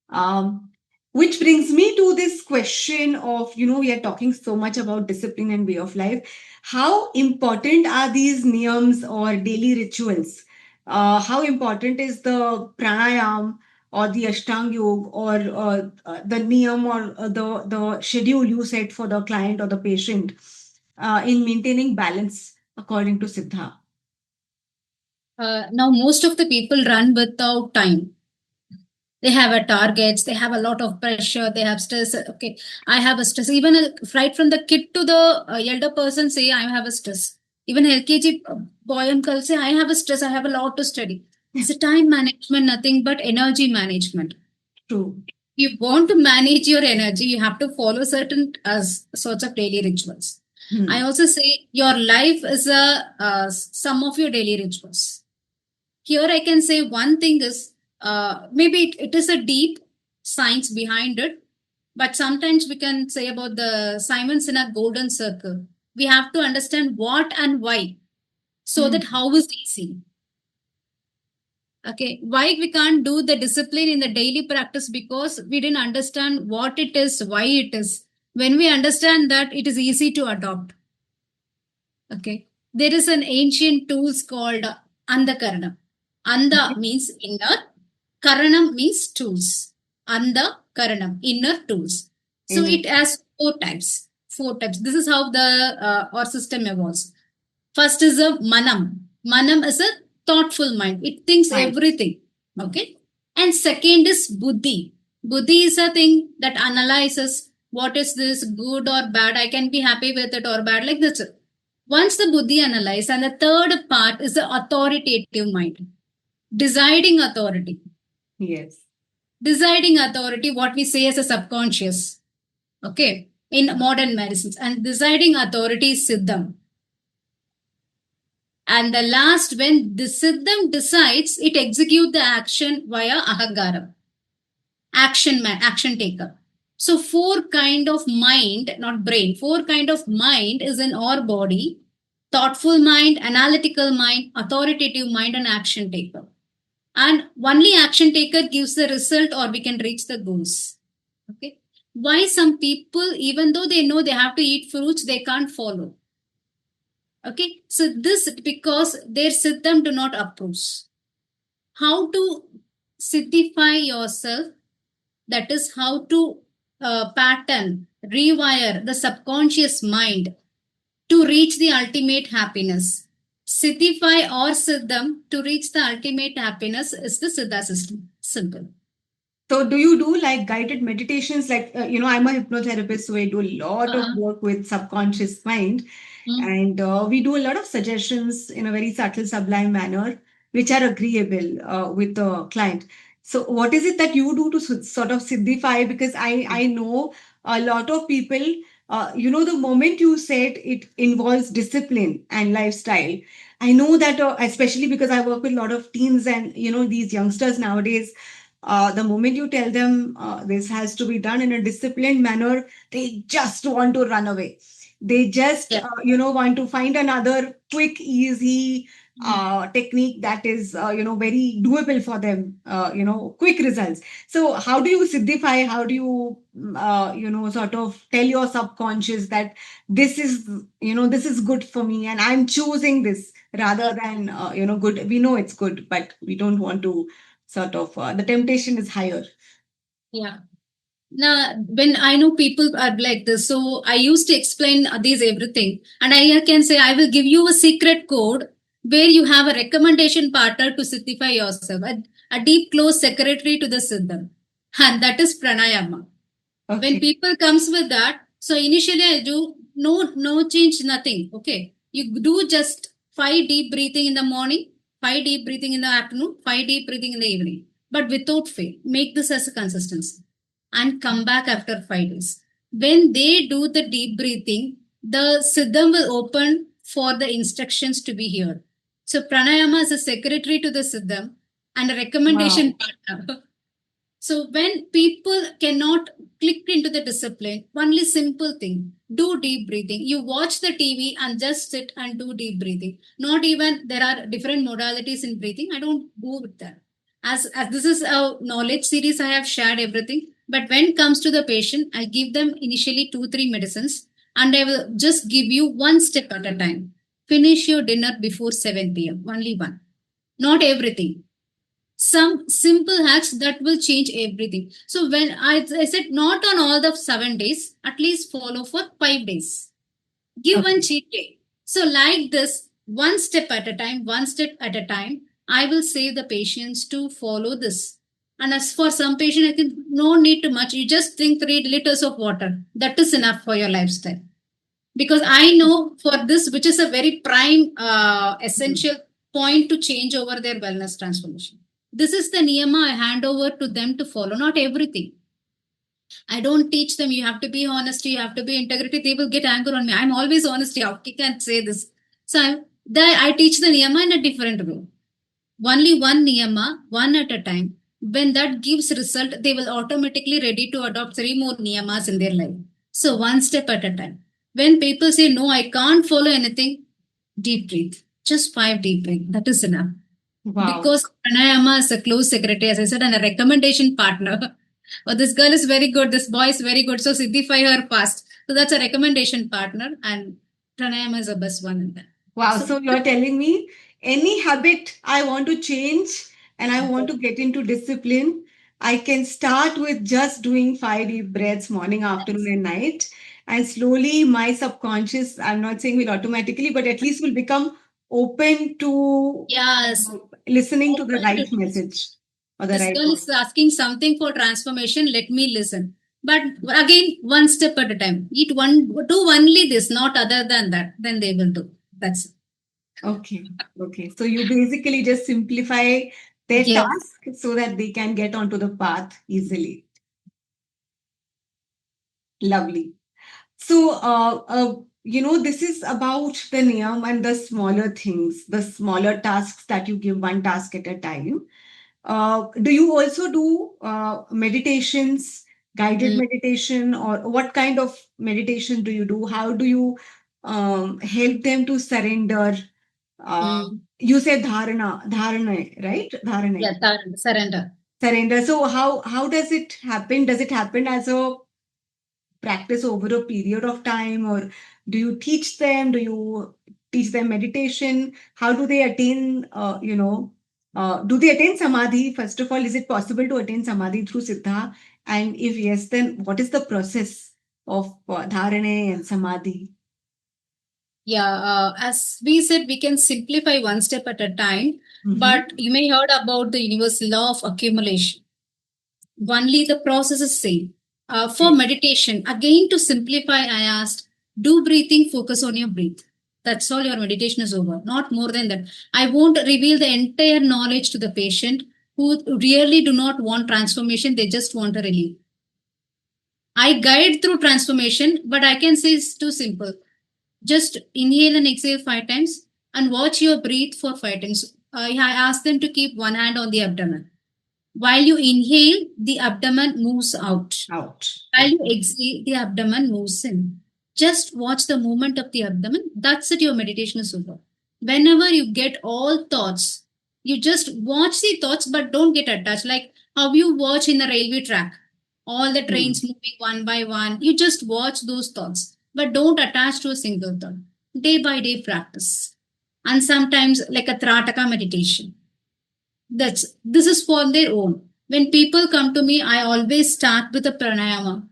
Um, which brings me to this question of, we are talking so much about discipline and way of life. How important are these niyams or daily rituals? How important is the pranayam or the ashtang yoga or the niyam or the schedule you set for the client or the patient in maintaining balance according to Siddha? Now, most of the people run without time. They have a targets, they have a lot of pressure, they have stress. Okay, I have a stress. Even right from the kid to the elder person say I have a stress. Even LKG boy and girl say I have a stress, I have a lot to study. It's a time management, nothing but energy management. True. If you want to manage your energy, you have to follow certain sorts of daily rituals. I also say your life is a sum of your daily rituals. Here I can say one thing is maybe it is a deep science behind it, but sometimes we can say about the Simon Sinek golden circle. We have to understand what and why, so that how is easy. Okay, why we can't do the discipline in the daily practice? Because we didn't understand what it is, why it is. When we understand that, it is easy to adopt. Okay, there is an ancient tools called Andhakaranam. Anda means inner, Karanam means tools. Anda, Karanam, inner tools. So Inner. it has four types. Four types. This is how the our system evolves. First is a manam. Manam is a thoughtful mind. It thinks Right. everything. Okay. And second is buddhi. Buddhi is a thing that analyzes what is this good or bad. I can be happy with it or bad. Like this. Once the buddhi analyzes, and the third part is the authoritative mind. Deciding authority. Yes. Deciding authority, what we say as a subconscious. Okay. In modern medicines. And deciding authority is siddham. And the last, when the siddham decides, it executes the action via ahangaram. Action taker. So four kind of mind, not brain, four kind of mind is in our body: thoughtful mind, analytical mind, authoritative mind, and action taker. And only action taker gives the result, or we can reach the goals. Okay. Why some people, even though they know they have to eat fruits, they can't follow. Okay. So this because their siddham do not approve. How to siddhify yourself? That is how to pattern, rewire the subconscious mind to reach the ultimate happiness. Siddhify or siddham to reach the ultimate happiness is the Siddha system. Simple. So, do you do like guided meditations? Like, I'm a hypnotherapist, so I do a lot of work with subconscious mind. And we do a lot of suggestions in a very subtle, sublime manner, which are agreeable with the client. So, what is it that you do to sort of siddhify? Because I know a lot of people, the moment you said it involves discipline and lifestyle, I know that, especially because I work with a lot of teens and, these youngsters nowadays, The moment you tell them this has to be done in a disciplined manner, they just want to run away. They just, Yeah. want to find another quick, easy technique that is, very doable for them, quick results. So how do you siddhify? How do you, sort of tell your subconscious that this is, this is good for me and I'm choosing this rather than, good. We know it's good, but we don't want to sort of, the temptation is higher. Yeah. Now, when I know people are like this, so I used to explain these everything, and I can say I will give you a secret code where you have a recommendation partner to signify yourself, a deep close secretary to the siddham, and that is pranayama. When Okay. people comes with that, so initially I do no change, nothing. Okay, you do just 5 deep breathing in the morning, 5 deep breathing in the afternoon, 5 deep breathing in the evening, but without fail. Make this as a consistency and come back after 5 days. When they do the deep breathing, the siddham will open for the instructions to be here. So pranayama is a secretary to the siddham and a recommendation Wow. partner. So when people cannot click into the discipline, only simple thing, do deep breathing. You watch the TV and just sit and do deep breathing. Not even there are different modalities in breathing. I don't go with that. As this is a knowledge series, I have shared everything. But when it comes to the patient, I give them initially 2-3 medicines and I will just give you one step at a time. Finish your dinner before 7 p.m. Only one. Not everything, some simple hacks that will change everything. So when I said not on all the 7 days, at least follow for 5 days. Give one Okay. cheat day. So like this, one step at a time, one step at a time, I will save the patients to follow this. And as for some patient, I think no need too much. You just drink 3 liters of water. That is enough for your lifestyle. Because I know for this, which is a very prime Mhm. essential point to change over their wellness transformation. This is the niyama I hand over to them to follow, not everything. I don't teach them you have to be honest, you have to be integrity. They will get anger on me. I'm always honest. How can say this? So I teach the niyama in a different way. Only one niyama, one at a time. When that gives result, they will automatically ready to adopt 3 more niyamas in their life. So one step at a time. When people say no, I can't follow anything, deep breathe. Just 5 deep breath. That is enough. Wow. Because pranayama is a close secretary, as I said, and a recommendation partner. Oh, this girl is very good. This boy is very good. So siddhify her fast. So that's a recommendation partner, and pranayama is the best one in that. Wow. So So you're telling me any habit I want to change and I want to get into discipline, I can start with just doing 5 deep breaths morning, afternoon, and night. And slowly my subconscious, I'm not saying will automatically, but at least will become open to yes, listening to the open to right message or the this right girl word. is asking something for transformation. Let me listen. But again, one step at a time. Eat one, do only this, not other than that. Then they will do. That's it. Okay. Okay. So you basically just simplify their Yes. task so that they can get onto the path easily. Lovely. So, this is about the niyam and the smaller things, the smaller tasks that you give one task at a time. Do you also do meditations, guided Mm, meditation, or what kind of meditation do you do? How do you help them to surrender? Uh, mm. you said dharana, right? Dharana, Yeah, surrender. surrender. So how does it happen? Does it happen as a practice over a period of time, or do you teach them? Do you teach them meditation? How do they attain, do they attain samadhi? First of all, is it possible to attain samadhi through siddha? And if yes, then what is the process of dharane and samadhi? Yeah, as we said, we can simplify one step at a time. Mhm. But you may heard about the universal law of accumulation. Only the process is same. For Okay. meditation, again to simplify, I asked, do breathing, focus on your breath. That's all, your meditation is over. Not more than that. I won't reveal the entire knowledge to the patient who really do not want transformation. They just want a relief. I guide through transformation, but I can say it's too simple. Just inhale and exhale 5 times and watch your breath for 5 times. I ask them to keep one hand on the abdomen. While you inhale, the abdomen moves out. Out. While you exhale, the abdomen moves in. Just watch the movement of the abdomen. That's it, your meditation is over. Whenever you get all thoughts, you just watch the thoughts, but don't get attached. Like how you watch in the railway track, all the trains moving one by one. You just watch those thoughts, but don't attach to a single thought. Day by day practice. And sometimes like a Trataka meditation. This is for their own. When people come to me, I always start with a pranayama.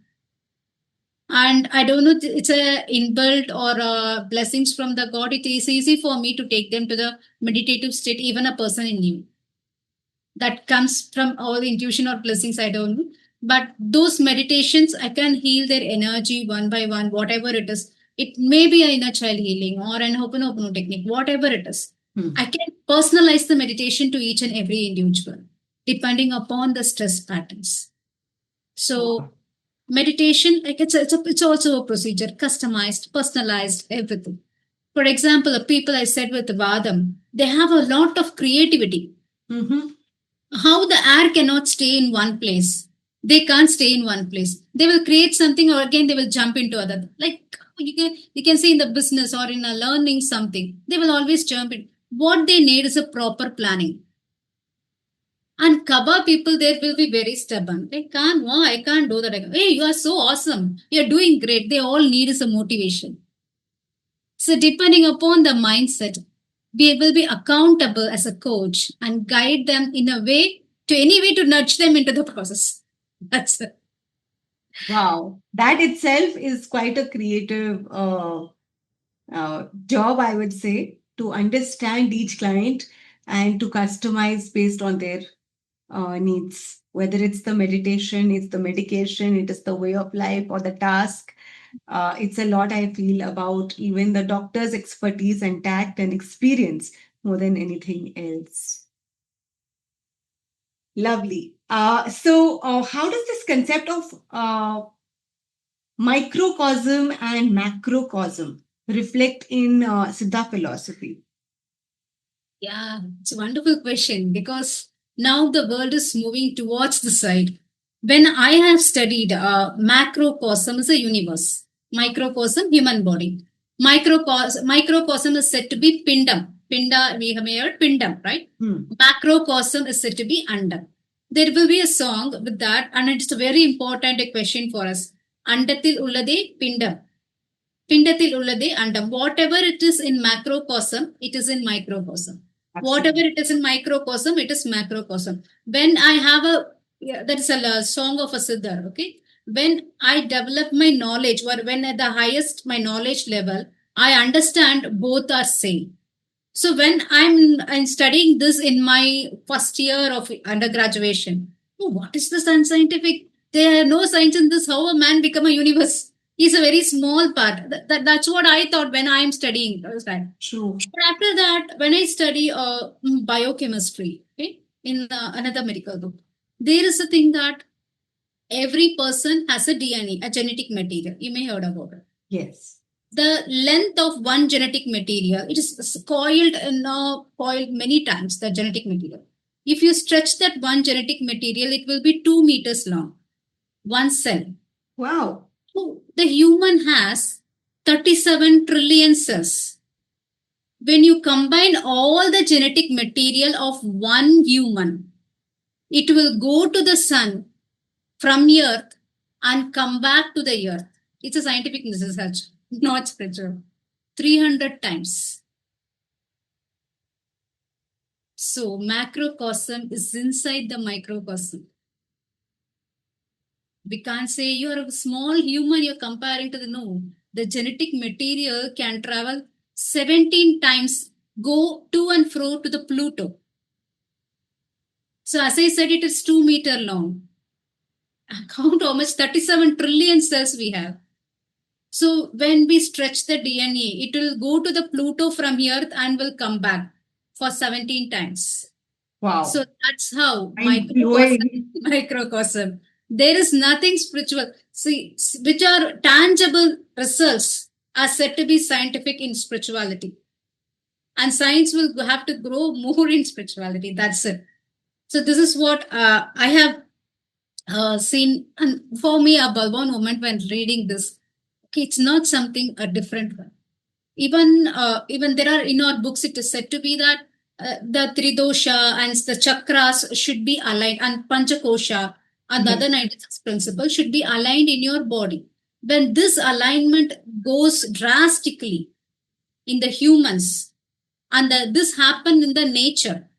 And I don't know, it's a inbuilt or blessings from the God. It is easy for me to take them to the meditative state, even a person in you. That comes from all intuition or blessings, I don't know. But those meditations, I can heal their energy one by one, whatever it is. It may be an inner child healing or an Ho'oponopono technique, whatever it is. I can personalize the meditation to each and every individual, depending upon the stress patterns. So meditation, like it's also a procedure, customized, personalized, everything. For example, the people I said with Vadam, they have a lot of creativity. How the air cannot stay in one place. They can't stay in one place. They will create something or again they will jump into other. Like you can see in the business or in a learning something, they will always jump in. What they need is a proper planning. And Kaba people there will be very stubborn. They can't, why I can't do that. Hey, you are so awesome. You're doing great. They all need is a motivation. So depending upon the mindset, we will be accountable as a coach and guide them in a way to any way to nudge them into the process. That's it. Wow, that itself is quite a creative job, I would say, to understand each client and to customize based on their needs. Whether it's the meditation, it's the medication, it is the way of life or the task. It's a lot, I feel, about even the doctor's expertise and tact and experience more than anything else. Lovely. So, how does this concept of microcosm and macrocosm reflect in Siddha philosophy? Yeah, it's a wonderful question because now the world is moving towards the side. When I have studied macrocosm is a universe, microcosm human body. Microcosm is said to be pindam. Pinda, we have heard pindam, right? Macrocosm is said to be andam. There will be a song with that, and it's a very important question for us. Andatil ullade pindam. Pindatil ullade andam. Whatever it is in macrocosm, it is in microcosm. Whatever it is in microcosm, it is macrocosm. When I have that is a song of a Siddhar, okay? When I develop my knowledge, or when at the highest my knowledge level, I understand both are same. So when I'm studying this in my first year of undergraduation, oh, what is this unscientific? There are no science in this. How a man become a universe? Is a very small part. That's what I thought when I'm studying. True. But after that, when I study biochemistry, okay, in another medical book, there is a thing that every person has a DNA, a genetic material. You may heard about it. Yes. The length of one genetic material, it is coiled coiled many times, the genetic material. If you stretch that one genetic material, it will be 2 meters long. One cell. Wow. So the human has 37 trillion cells. When you combine all the genetic material of one human, it will go to the sun from earth and come back to the earth. It's a scientific research, not spiritual. 300 times. So macrocosm is inside the microcosm. We can't say you're a small human, you're comparing to the no. The genetic material can travel 17 times, go to and fro to the Pluto. So as I said, it is 2 meter long. Count how much 37 trillion cells we have. So when we stretch the DNA, it will go to the Pluto from Earth and will come back for 17 times. Wow. So that's how Mind-blowing. microcosm. There is nothing spiritual. See, which are tangible results are said to be scientific in spirituality. And science will have to grow more in spirituality. That's it. So this is what I have seen, and for me, a one moment when reading this, okay, it's not something a different one. Even there are in our books, it is said to be that the tridosha and the chakras should be aligned, and panchakosha and the Yes. other 96 principles should be aligned in your body. When this alignment goes drastically in the humans, and this happen in the nature,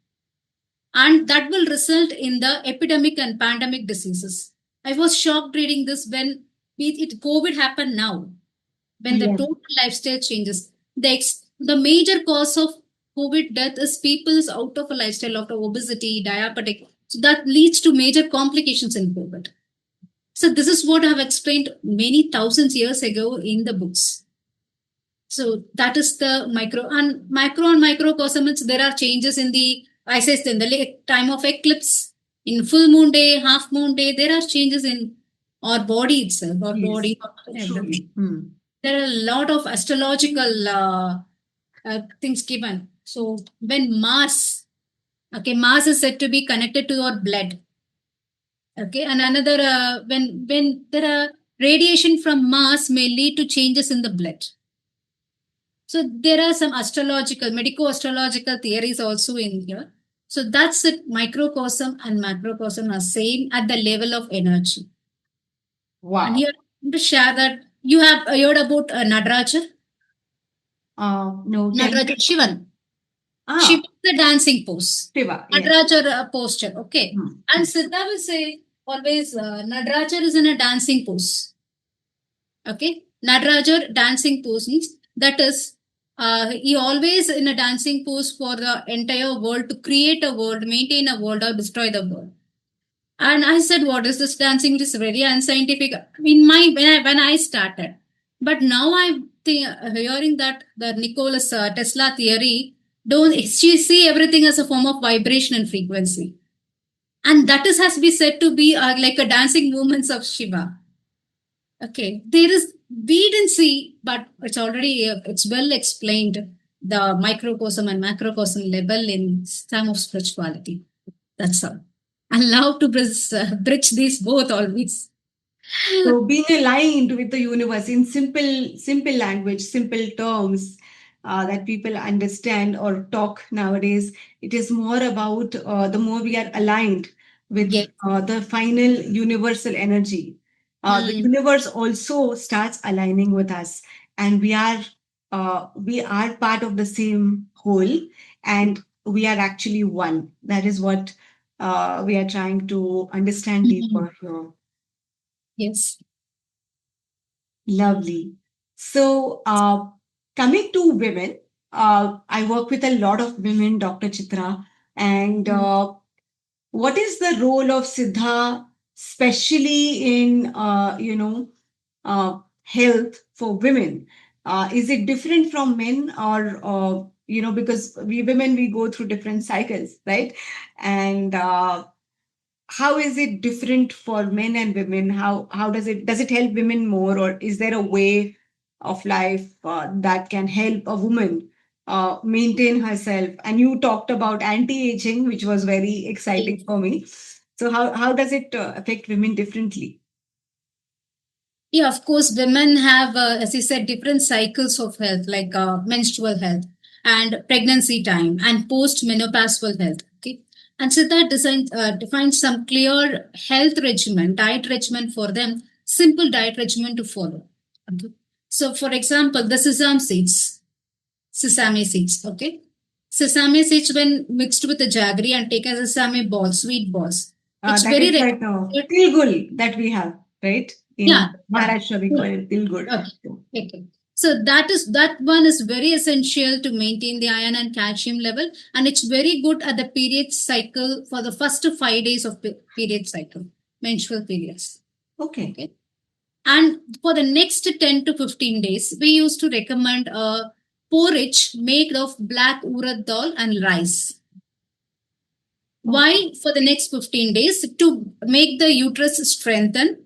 and that will result in the epidemic and pandemic diseases. I was shocked reading this when COVID happened now, when the Yes. total lifestyle changes. The major cause of COVID death is people is out of a lifestyle of obesity, diabetic. So that leads to major complications in COVID. So this is what I have explained many thousands years ago in the books. So that is the micro and microcosm. There are changes in the, I say, in the time of eclipse, in full moon day, half moon day. There are changes in our body itself, our Yes. body, Truly. everything. There are a lot of astrological things given. So when Mars is said to be connected to your blood. Okay, and another when there are radiation from Mars may lead to changes in the blood. So there are some astrological, medico-astrological theories also in here. So that's it. Microcosm and macrocosm are same at the level of energy. Wow. And here I want to share that you have heard about Nadaraja. No. Nadaraja Shivan. Ah. Shiva is the dancing pose. Shiva. Yes. Nadaraja posture. Okay. And Siddha will say always Nadaraja is in a dancing pose. Okay. Nadaraja dancing pose means that is he always in a dancing pose for the entire world, to create a world, maintain a world, or destroy the world. And I said, what is this dancing? It is very unscientific in my when I started. But now I'm hearing that the Nicholas Tesla theory, don't she see everything as a form of vibration and frequency. And that is has to be said to be like a dancing movements of Shiva. Okay, there is, we didn't see, but it's already it's well explained, the microcosm and macrocosm level in some of spirituality. That's all. I love to bridge these both always. So being aligned with the universe in simple language, simple terms that people understand or talk nowadays, it is more about the more we are aligned with Yes. the final universal energy. The universe also starts aligning with us, and we are part of the same whole, and we are actually one. That is what we are trying to understand deeper here. Yes. Lovely. So, coming to women, I work with a lot of women, Dr. Chitra, and what is the role of Siddha, especially in health for women? Is it different from men, or because we women we go through different cycles, right? And how is it different for men and women? How does it help women more, or is there a way of life that can help a woman maintain herself? And you talked about anti-aging, which was very exciting for me. So how does it affect women differently? Yeah, of course, women have, as you said, different cycles of health, like menstrual health and pregnancy time and post-menopausal health. Okay, and so that defines some clear health regimen, diet regimen for them, simple diet regimen to follow. Okay, so for example, the sesame seeds. Okay, sesame seeds when mixed with the jaggery and taken as sesame balls, sweet balls. It's That very is like tilgul that we have, right? In yeah. Maharashtra, we call it tilgul. Okay. So that one is very essential to maintain the iron and calcium level, and it's very good at the period cycle for the first 5 days of period cycle, menstrual periods. Okay. And for the next 10 to 15 days, we used to recommend a porridge made of black urad dal and rice. Why? For the next 15 days, to make the uterus strengthen.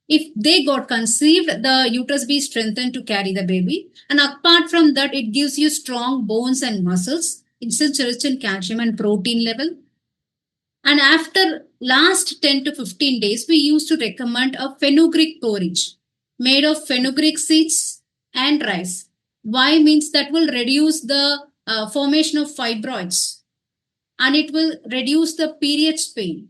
If they got conceived, the uterus be strengthened to carry the baby. And apart from that, it gives you strong bones and muscles. It's rich in calcium and protein level. And after last 10 to 15 days, we used to recommend a fenugreek porridge made of fenugreek seeds and rice. Why? Means that will reduce the formation of fibroids and it will reduce the periods pain.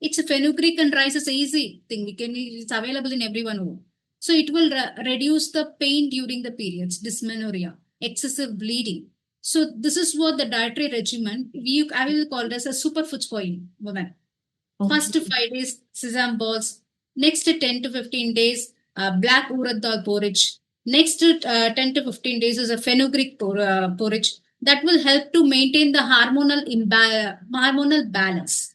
It's a fenugreek and rice is an easy thing. It's available in everyone home. So it will reduce the pain during the periods, dysmenorrhea, excessive bleeding. So this is what the dietary regimen I will call it as a superfoods for women. Okay. First 5 days sesame balls. Next 10 to 15 days black urad dal porridge. Next 10 to 15 days is a fenugreek porridge that will help to maintain the hormonal balance.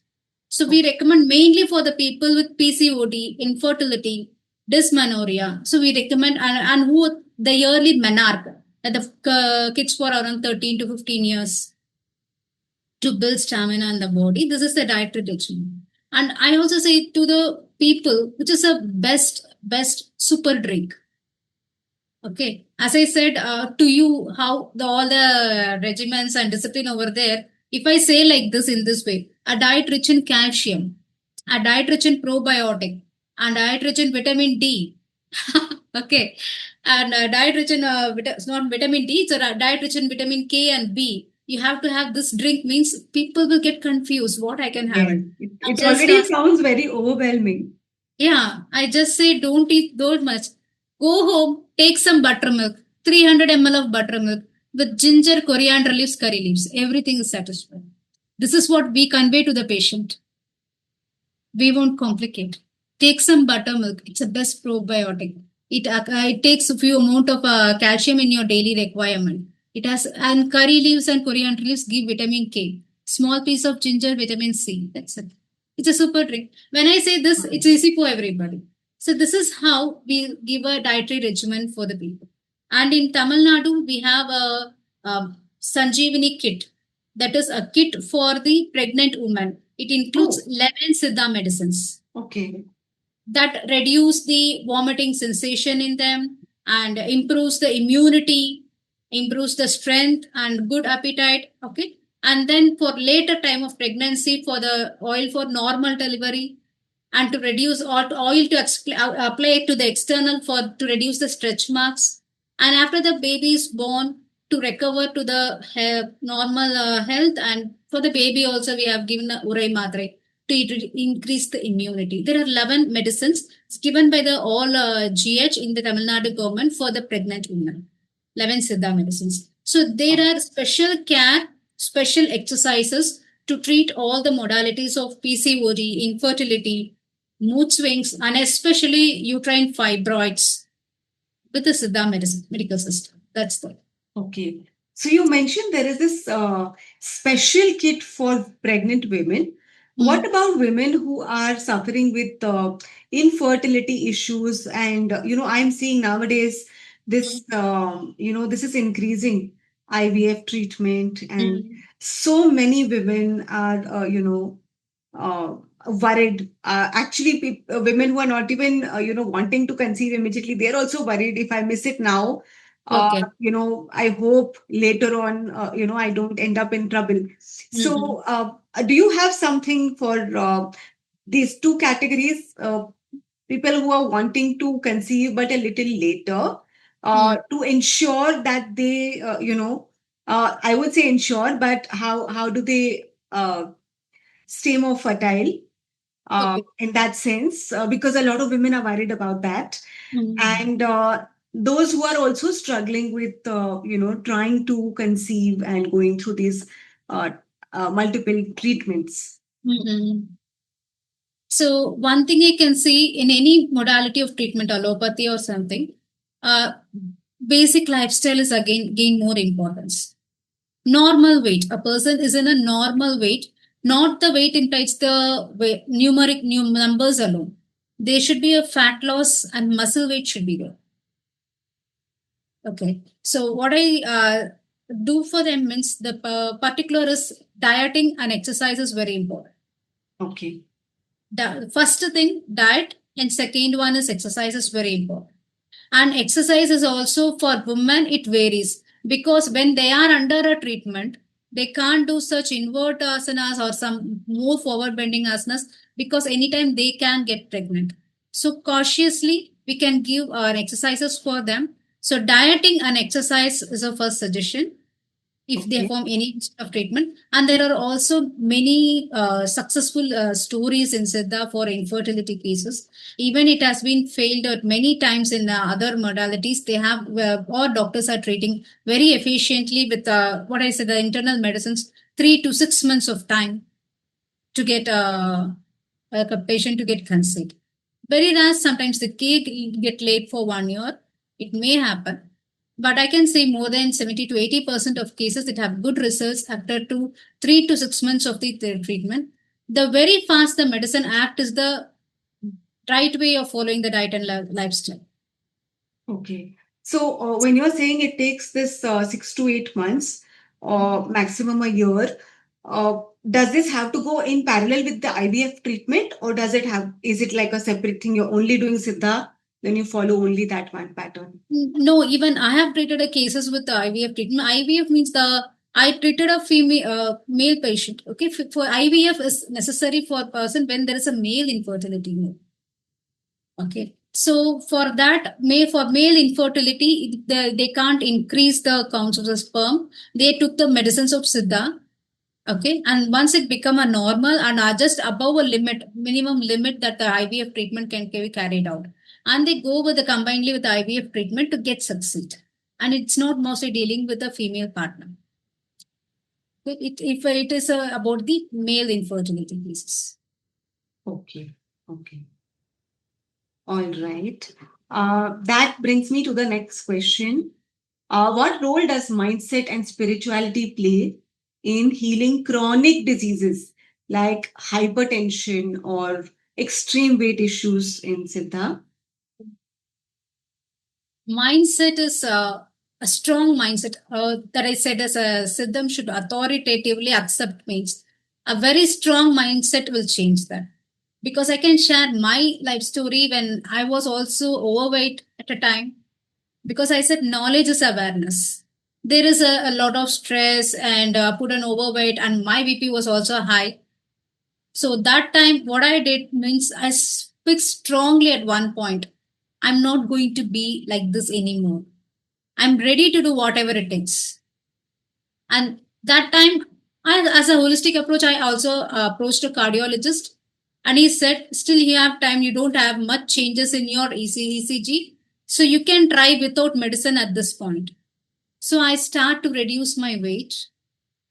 So we recommend mainly for the people with PCOD, infertility, dysmenorrhea. So we recommend and who the yearly menarche, the kids for around 13 to 15 years to build stamina in the body. This is the dietary regimen. And I also say to the people, which is a best super drink. Okay, as I said to you, how all the regimens and discipline over there. If I say like this in this way, a diet rich in calcium, a diet rich in probiotic, and diet rich in vitamin D. Okay, and a diet rich in it's not vitamin D, it's a diet rich in vitamin K and B. You have to have this drink means people will get confused what I can have. Yes. It already sounds very overwhelming. Yeah, I just say don't eat that much. Go home, take some buttermilk, 300 ml of buttermilk with ginger, coriander leaves, curry leaves. Everything is satisfied. This is what we convey to the patient. We won't complicate. Take some buttermilk. It's the best probiotic. It takes a few amount of calcium in your daily requirement. It has and curry leaves and coriander leaves give vitamin K. Small piece of ginger, vitamin C. That's it. It's a super drink. When I say this, it's easy for everybody. So this is how we give a dietary regimen for the people. And in Tamil Nadu, we have a Sanjeevani kit. That is a kit for the pregnant woman. It includes 11 Siddha medicines. Okay. That reduce the vomiting sensation in them and improves the immunity, improves the strength and good appetite. Okay. And then for later time of pregnancy, for the oil for normal delivery and to reduce oil to apply it to the external to reduce the stretch marks. And after the baby is born, to recover to the normal health. And for the baby also, we have given Urai Matre to increase the immunity. There are 11 medicines given by the all GH in the Tamil Nadu government for the pregnant women. 11 Siddha medicines. So there are special care, special exercises to treat all the modalities of PCOD, infertility, mood swings, and especially uterine fibroids with the Siddha medical system. That's the. Okay. So you mentioned there is this special kit for pregnant women. What about women who are suffering with infertility issues? And, I'm seeing nowadays this, this is increasing IVF treatment, and so many women are, worried. Actually, women who are not even, wanting to conceive immediately, they're also worried if I miss it now. Okay. I hope later on, I don't end up in trouble. So, do you have something for these two categories? People who are wanting to conceive but a little later, to ensure that they, I would say ensure, but how do they stay more fertile? In that sense, because a lot of women are worried about that. And those who are also struggling with, trying to conceive and going through these multiple treatments. So one thing I can see in any modality of treatment, allopathy or something, basic lifestyle is again gain more importance. Normal weight. A person is in a normal weight, not the weight implies the numeric numbers alone. There should be a fat loss and muscle weight should be there. Okay. So what I do for them means the particular is dieting and exercise is very important. Okay. The first thing, diet, and second one is exercise is very important. And exercise is also for women, it varies because when they are under a treatment, They can't do such invert asanas or some more forward bending asanas because anytime they can get pregnant. So cautiously, we can give exercises for them. So dieting and exercise is a first suggestion if they Okay. form any of treatment. And there are also many successful stories in Siddha for infertility cases. Even it has been failed at many times in other modalities. They have, or doctors are treating very efficiently with what I said, the internal medicines, 3 to 6 months of time to get a patient to get consent. Very rare, sometimes the cake get late for 1 year. It may happen. But I can say more than 70 to 80% of cases that have good results after 3 to 6 months of the treatment. The very fast the medicine act is the right way of following the diet and lifestyle. Okay. So when you're saying it takes this 6 to 8 months or maximum a year, does this have to go in parallel with the IVF treatment, or is it like a separate thing? You're only doing Siddha, then you follow only that one pattern? No, even I have treated a cases with the IVF treatment. IVF means I treated a female male patient. Okay, for IVF is necessary for a person when there is a male infertility. Okay. So for that, for male infertility, they can't increase the counts of the sperm. They took the medicines of Siddha. Okay. And once it become a normal and are just above a minimum limit that the IVF treatment can be carried out. And they go with the combinedly with the IVF treatment to get succeed. And it's not mostly dealing with the female partner. If it is about the male infertility cases. Okay. Okay. All right. That brings me to the next question. What role does mindset and spirituality play in healing chronic diseases like hypertension or extreme weight issues in Siddha? Mindset is a strong mindset that I said as a Siddham should authoritatively accept means a very strong mindset will change that. Because I can share my life story when I was also overweight at a time. Because I said knowledge is awareness. There is a lot of stress and put an overweight, and my BP was also high. So that time, what I did means I speak strongly at one point. I'm not going to be like this anymore. I'm ready to do whatever it takes. And that time, as a holistic approach, I also approached a cardiologist, and he said, "Still, you have time. You don't have much changes in your ECG, so you can try without medicine at this point." So I start to reduce my weight.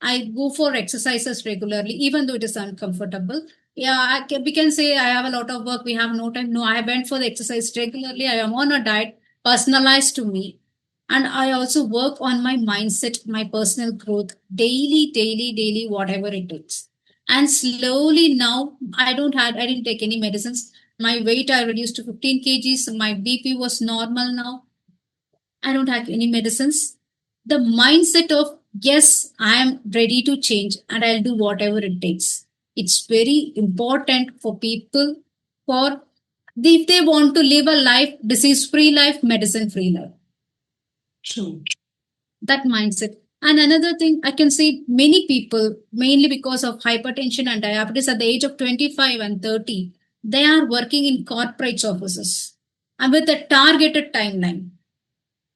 I go for exercises regularly, even though it is uncomfortable. Yeah, we can say I have a lot of work. We have no time. No, I went for the exercise regularly. I am on a diet personalized to me. And I also work on my mindset, my personal growth daily, daily, daily, whatever it takes. And slowly now, I didn't take any medicines. My weight I reduced to 15 kgs. My BP was normal now. I don't have any medicines. The mindset of, yes, I am ready to change and I'll do whatever it takes. It's very important for people for if they want to live a life, disease free life, medicine free life. True. That mindset. And another thing, I can see many people, mainly because of hypertension and diabetes at the age of 25 and 30, they are working in corporate offices and with a targeted timeline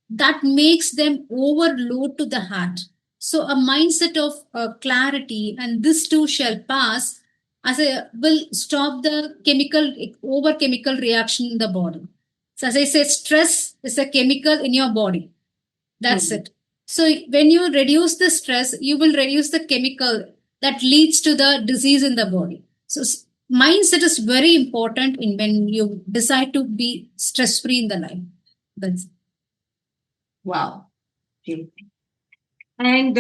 that makes them overload to the heart. So a mindset of clarity and this too shall pass as a will stop the over chemical reaction in the body. So as I said, stress is a chemical in your body. That's it. So when you reduce the stress, you will reduce the chemical that leads to the disease in the body. So mindset is very important in when you decide to be stress free in the life. That's it. Wow. Okay. And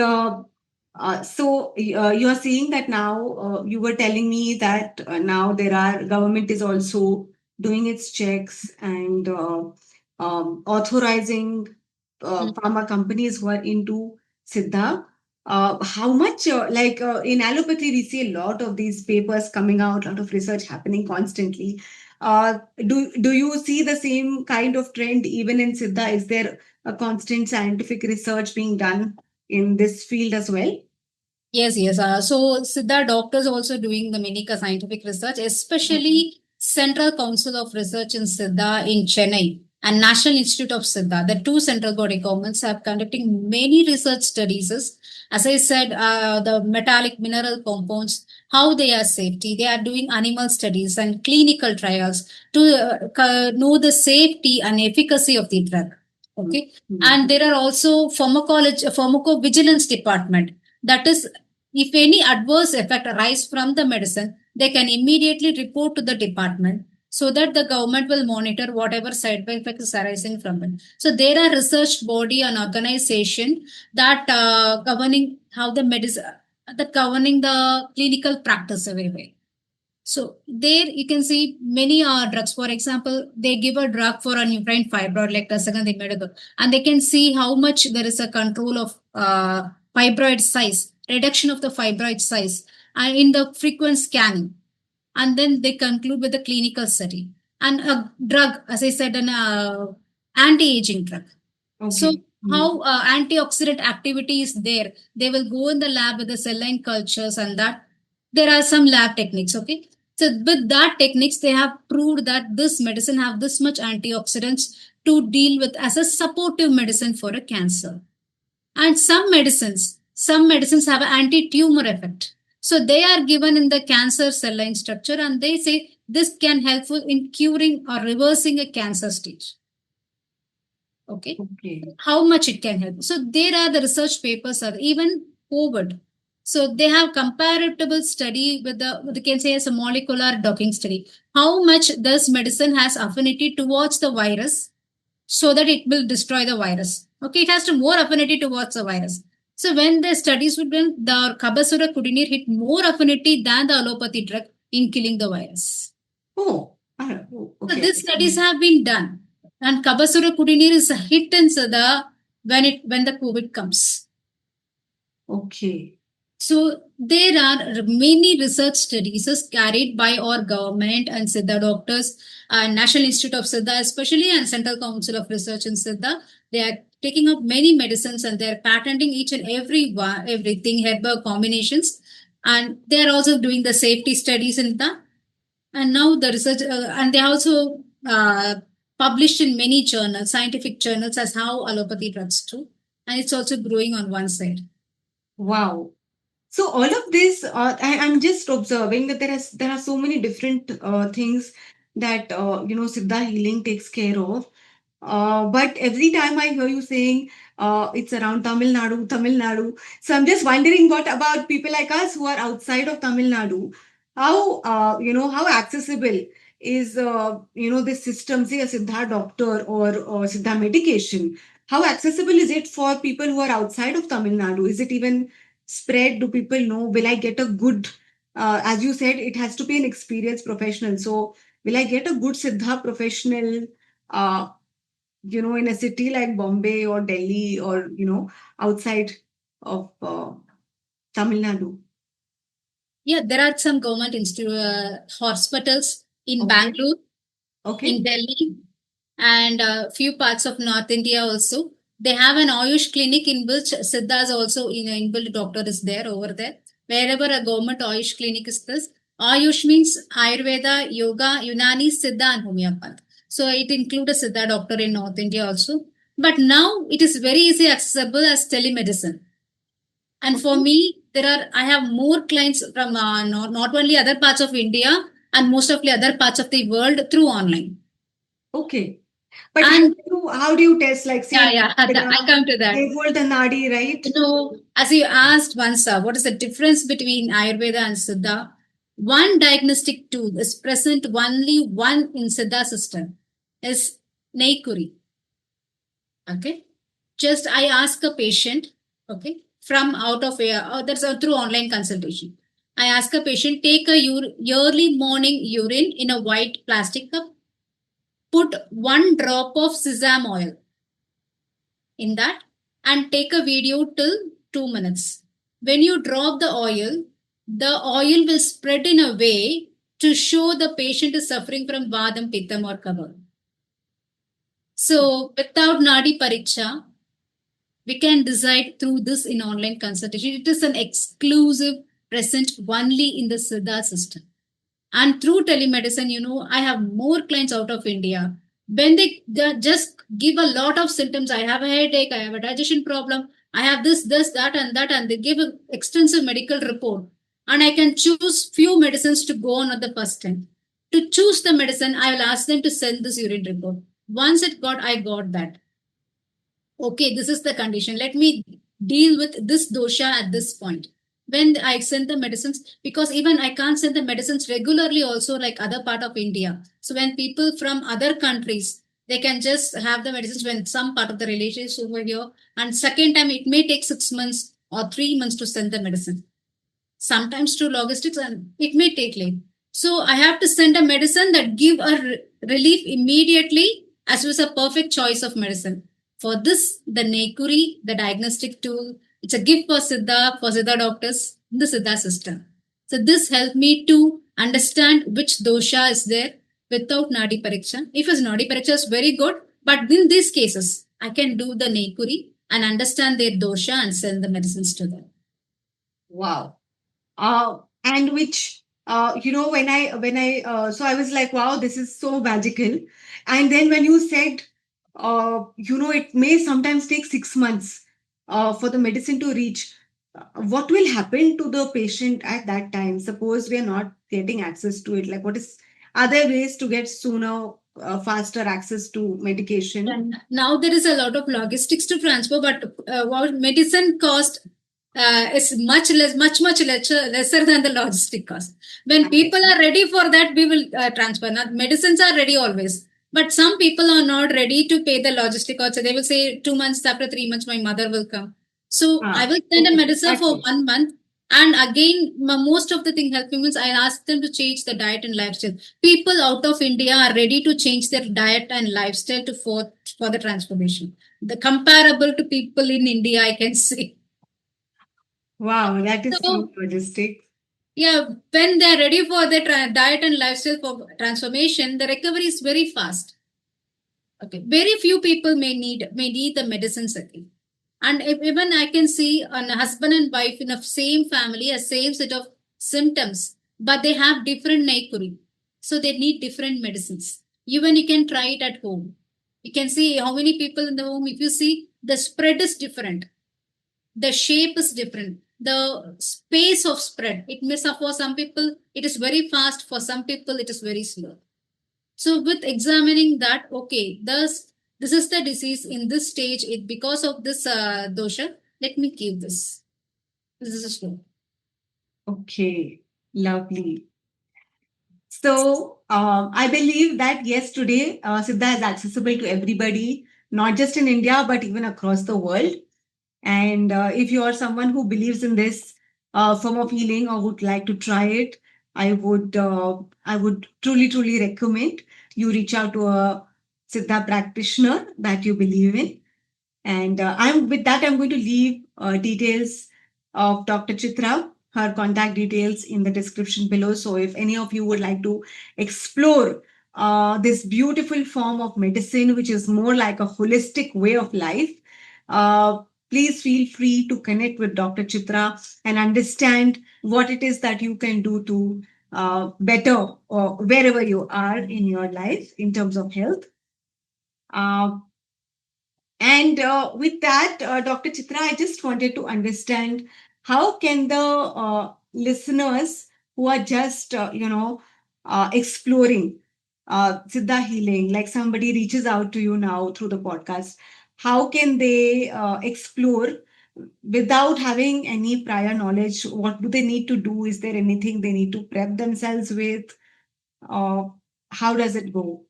so you are saying that now you were telling me that now government is also doing its checks and authorizing pharma companies who are into Siddha. How much, in allopathy, we see a lot of these papers coming out, a lot of research happening constantly. Do you see the same kind of trend even in Siddha? Is there a constant scientific research being done in this field as well? Yes. So Siddha doctors also doing the many scientific research, especially Central Council of Research in Siddha in Chennai and National Institute of Siddha. The two central body governments are conducting many research studies. As I said, the metallic mineral compounds, how they are safety. They are doing animal studies and clinical trials to know the safety and efficacy of the drug. Okay. And there are also pharmacovigilance department, that is, if any adverse effect arise from the medicine, they can immediately report to the department so that the government will monitor whatever side effects is arising from it. So there are research body and organization that governing how the medicine, that governing the clinical practice anyway. So there you can see many drugs. For example, they give a drug for an uterine fibroid like Tasagandhi medical, and they can see how much there is a control of fibroid size, reduction of the fibroid size, and in the frequent scanning. And then they conclude with the clinical study. And a drug, as I said, an anti-aging drug. So Okay. how antioxidant activity is there? They will go in the lab with the cell line cultures, and that there are some lab techniques. Okay, so with that techniques, they have proved that this medicine have this much antioxidants to deal with as a supportive medicine for a cancer. And some medicines have an anti-tumor effect. So they are given in the cancer cell line structure, and they say this can helpful in curing or reversing a cancer stage. Okay. How much it can help. So there are the research papers are even COVID. So they have comparable study with they can say as a molecular docking study. How much this medicine has affinity towards the virus so that it will destroy the virus. Okay, it has to more affinity towards the virus. So when the studies would be, the Kabasura Kudineer hit more affinity than the allopathy drug in killing the virus. Okay. So these studies have been done, and Kabasura Kudineer is a hit in Sada when the COVID comes. Okay. So there are many research studies carried by our government and Siddha doctors and National Institute of Siddha, especially, and Central Council of Research in Siddha. They are taking up many medicines and they are patenting each and everything, herbal combinations, and they are also doing the safety studies in that. And now the research, and they also published in many journals, scientific journals, as how allopathy drugs do, and it's also growing on one side. Wow. So all of this, I'm just observing that there are so many different things that Siddha healing takes care of. But every time I hear you saying it's around Tamil Nadu, Tamil Nadu. So I'm just wondering, what about people like us who are outside of Tamil Nadu? How how accessible is this system, say a Siddha doctor or Siddha medication? How accessible is it for people who are outside of Tamil Nadu? Is it even spread? Do people know? Will I get a good, as you said, it has to be an experienced professional. So will I get a good Siddha professional, in a city like Bombay or Delhi or, outside of Tamil Nadu? Yeah, there are some government hospitals in Bangalore, in Delhi, and a few parts of North India also. They have an Ayush clinic in which Siddha's also inbuilt doctor is there over there. Wherever a government Ayush clinic is this, Ayush means Ayurveda, Yoga, Unani, Siddha, and Homeopath. So it includes a Siddha doctor in North India also. But now it is very easy accessible as telemedicine. And for me, I have more clients from not only other parts of India and most of the other parts of the world through online. Okay. But how do you test? Like, say, I come to that. They hold the nadi, right? As you asked once, what is the difference between Ayurveda and Siddha? One diagnostic tool is present only one in Siddha system is Neikuri. Okay. Just I ask a patient, okay, from out of that's through online consultation. I ask a patient, take a yearly morning urine in a white plastic cup, put 1 drop of sesame oil in that, and take a video till 2 minutes. When you drop the oil will spread in a way to show the patient is suffering from Vadam, Pittam, or Kabam. So without Nadi Pariksha, We can decide through this in online consultation. It is an exclusive present only in the Siddha system. And through telemedicine, I have more clients out of India. When they just give a lot of symptoms, I have a headache, I have a digestion problem, I have this, that, and they give an extensive medical report. And I can choose few medicines to go on at the first time. To choose the medicine, I will ask them to send this urine report. Once I got that. Okay, this is the condition. Let me deal with this dosha at this point. When I send the medicines, because even I can't send the medicines regularly also like other part of India. So when people from other countries, they can just have the medicines when some part of the relation is over here. And second time, it may take 6 months or 3 months to send the medicine. Sometimes to logistics and it may take late. So I have to send a medicine that give a relief immediately as was a perfect choice of medicine. For this, the Nekuri, the diagnostic tool, it's a gift for Siddha doctors, in the Siddha system. So this helped me to understand which dosha is there without Nadi Pariksha. If his Nadi Pariksha is very good, but in these cases, I can do the Nekuri and understand their dosha and send the medicines to them. Wow. And which so I was like, wow, this is so magical. And then when you said, it may sometimes take 6 months for the medicine to reach, what will happen to the patient at that time? Suppose we are not getting access to it. Like, are there ways to get sooner, faster access to medication? And now there is a lot of logistics to transfer, but medicine cost is much lesser than the logistic cost. When people are ready for that, we will transfer. Now, medicines are ready always, but some people are not ready to pay the logistic cost. So they will say 2 months after 3 months, my mother will come. So I will send a medicine for 1 month. And again, most of the thing helping means I ask them to change the diet and lifestyle. People out of India are ready to change their diet and lifestyle for the transformation. The comparable to people in India, I can say. Wow, that is so logistic. Yeah, when they're ready for their diet and lifestyle for transformation, the recovery is very fast. Okay, very few people may need the medicines again. And even I can see a husband and wife in a same family, a same set of symptoms, but they have different naikuri. So they need different medicines. Even you can try it at home. You can see how many people in the home, if you see, the spread is different. The shape is different. The space of spread, it may for some people, it is very fast. For some people, it is very slow. So with examining that, okay, this is the disease in this stage. Because of this dosha, let me give this. This is a slow. Okay, lovely. So I believe that yes, today Siddha is accessible to everybody, not just in India, but even across the world. And if you are someone who believes in this form of healing or would like to try it, I would truly recommend you reach out to a Siddha practitioner that you believe in. And I'm going to leave details of Dr. Chitra, her contact details in the description below. So if any of you would like to explore this beautiful form of medicine, which is more like a holistic way of life, please feel free to connect with Dr. Chitra and understand what it is that you can do to better wherever you are in your life in terms of health. And with that, Dr. Chitra, I just wanted to understand how can the listeners who are just, exploring Siddha healing, like somebody reaches out to you now through the podcast, how can they explore without having any prior knowledge? What do they need to do? Is there anything they need to prep themselves with? How does it go?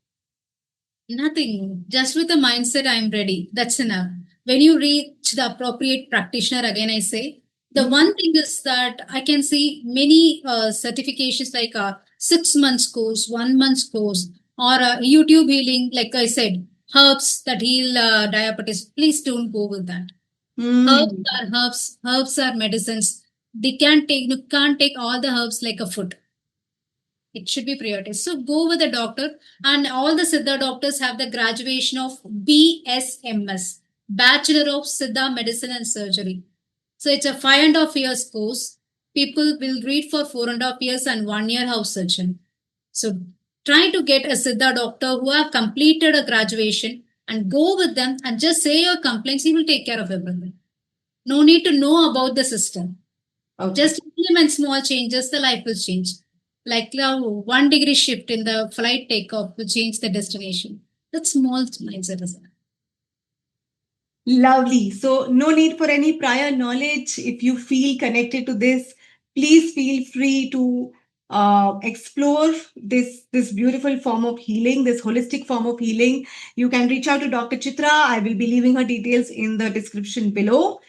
Nothing. Just with the mindset, I'm ready. That's enough. When you reach the appropriate practitioner, again, I say, the one thing is that I can see many certifications like a 6 months course, 1 month course, or a YouTube healing, like I said, herbs that heal diabetes. Please don't go with that. Herbs are herbs. Herbs are medicines. You can't take all the herbs like a food. It should be prioritized. So go with the doctor, and all the Siddha doctors have the graduation of BSMS, Bachelor of Siddha Medicine and Surgery. So it's a 5.5 years course. People will read for 4.5 years and 1 year house surgeon. So try to get a Siddha doctor who have completed a graduation and go with them and just say your complaints. He will take care of everything. No need to know about the system. Okay. Just implement small changes, the life will change. Like the 1 degree shift in the flight takeoff will change the destination. That's small mindset is that. Lovely. So no need for any prior knowledge. If you feel connected to this, please feel free to explore this beautiful form of healing, this holistic form of healing. You can reach out to Dr. Chitra. I will be leaving her details in the description below.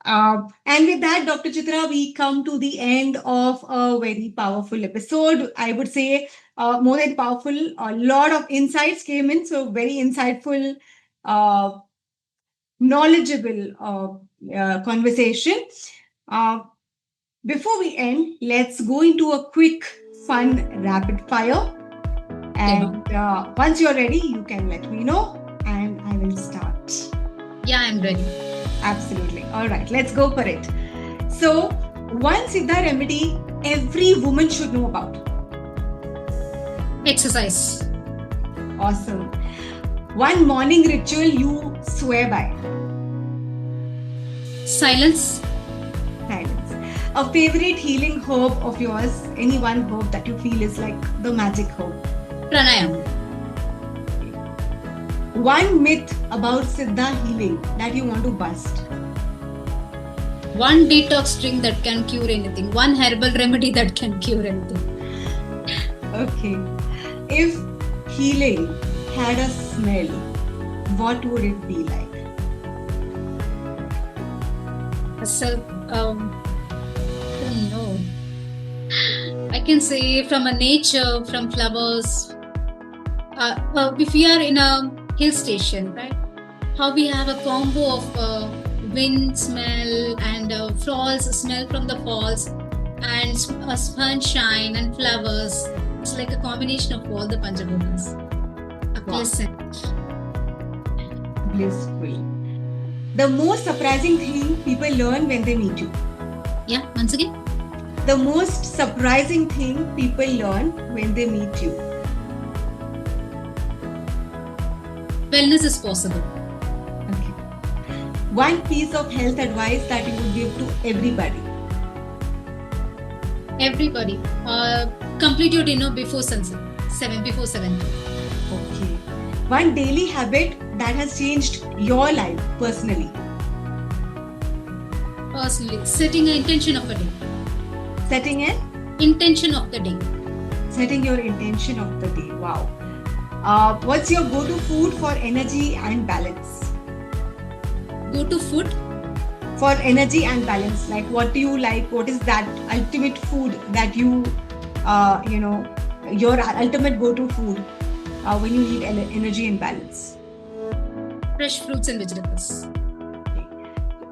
And with that, Dr. Chitra, we come to the end of a very powerful episode. I would say more than powerful, a lot of insights came in. So very insightful, knowledgeable conversation. Before we end, let's go into a quick, fun, rapid fire. And once you're ready, you can let me know and I will start. Yeah, I'm ready. Absolutely. All right, let's go for it. So, one Siddha remedy every woman should know about. Exercise. Awesome. One morning ritual you swear by. Silence. Silence. A favorite healing herb of yours, any one herb that you feel is like the magic herb. Pranayama. One myth about Siddha healing that you want to bust. One detox drink that can cure anything. One herbal remedy that can cure anything. Okay. If healing had a smell, what would it be like? I don't know. I can say from a nature, from flowers. If we are in a hill station, right? How we have a combo of wind smell and falls smell from the falls and sunshine and flowers. It's like a combination of all the Panchagopals. A pleasant. Blissful. The most surprising thing people learn when they meet you. Yeah, once again. The most surprising thing people learn when they meet you. Wellness is possible. Okay. One piece of health advice that you would give to everybody. Everybody, complete your dinner before sunset. Before 7. Okay. One daily habit that has changed your life personally. Personally, setting an intention of a day. Setting an Intention of the day. setting your intention of the day. Wow. What's your go-to food for energy and balance? Go to food. For energy and balance, like what do you like? What is that ultimate food that you your ultimate go-to food when you need energy and balance? Fresh fruits and vegetables.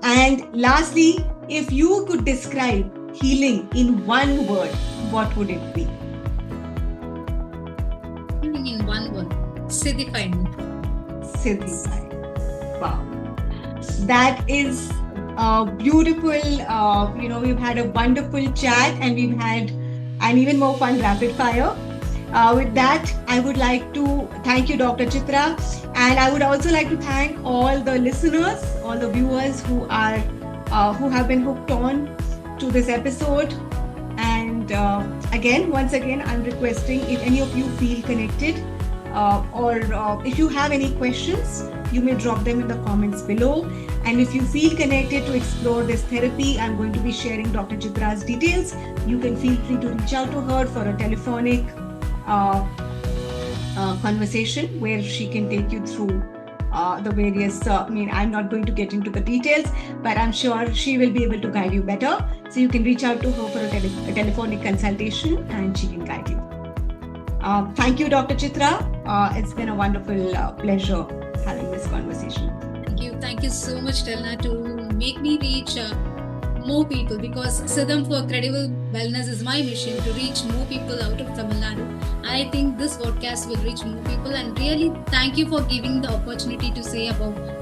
And lastly, if you could describe healing in one word, what would it be? Healing in one word. Siddhified. Siddhified. Wow. That is beautiful. We've had a wonderful chat and we've had an even more fun rapid fire. With that, I would like to thank you, Dr. Chitra, and I would also like to thank all the listeners, all the viewers who have been hooked on to this episode. And once again, I'm requesting if any of you feel connected or if you have any questions, you may drop them in the comments below. And if you feel connected to explore this therapy, I'm going to be sharing Dr. Chitra's details. You can feel free to reach out to her for a telephonic conversation where she can take you through the various, I'm not going to get into the details, but I'm sure she will be able to guide you better. So you can reach out to her for a telephonic consultation and she can guide you. Thank you, Dr. Chitra. It's been a wonderful pleasure having this conversation. Thank you so much, Telna, to make me reach more people, because Siddham for Credible Wellness is my mission to reach more people out of Tamil Nadu. I think this podcast will reach more people, and really thank you for giving the opportunity to say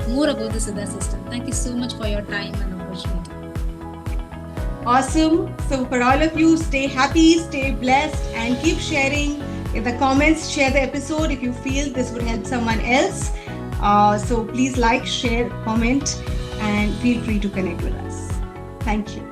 more about the Siddha system. Thank you so much for your time and opportunity. Awesome. So for all of you, stay happy, stay blessed, and keep sharing in the comments. Share the episode if you feel this would help someone else. So please like, share, comment, and feel free to connect with us. Thank you.